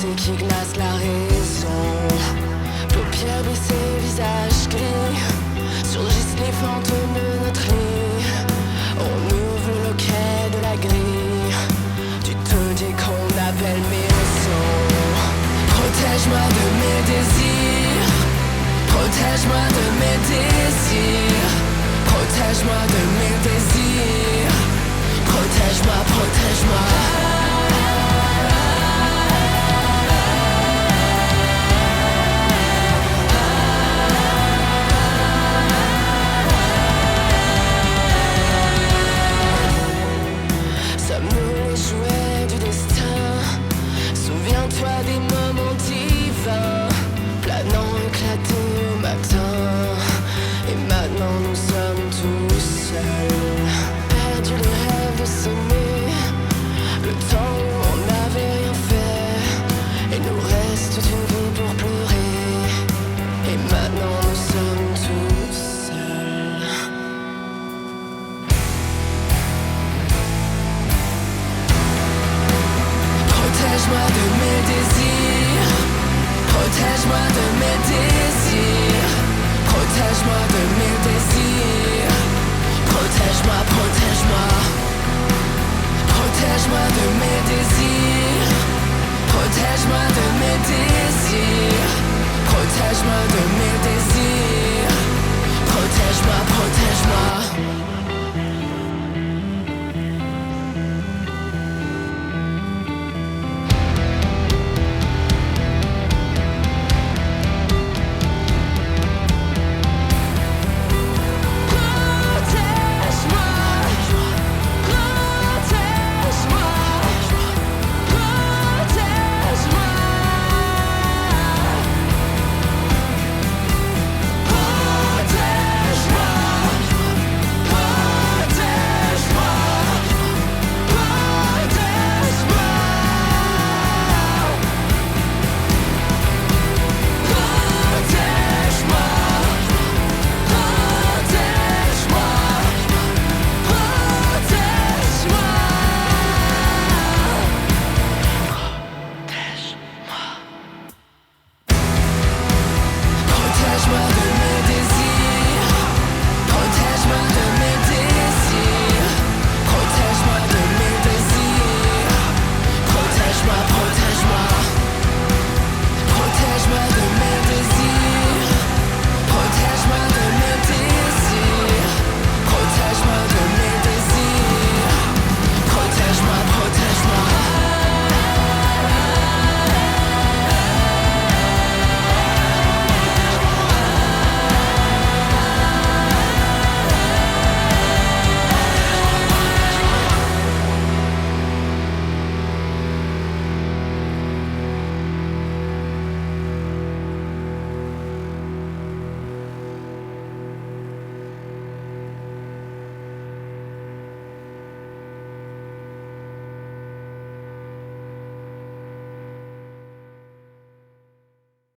pensées qui glacent la raison. Paupières baissées, visage gris, surgissent les fantômes de notre lit. On ouvre le loquet de la grille du taudis qu'on appelle maison. Protège-moi de mes désirs, protège-moi de mes désirs, protège-moi de mes désirs, protège-moi, protège-moi. Sommes-nous les jouets du destin? Souviens-toi des moments divins, planant éclatés au matin. Et maintenant nous sommes tous seuls, perdus le rêve de s'aimer, le temps où on n'avait rien fait. Et nous reste une vie pour pleurer. Et maintenant nous sommes tous seuls. Protège-moi de mes désirs, protège-moi de mes désirs, protège-moi de mes désirs, protège-moi, protège-moi, protège-moi de mes désirs, protège-moi de mes désirs, protège-moi de mes désirs, protège-moi, protège-moi.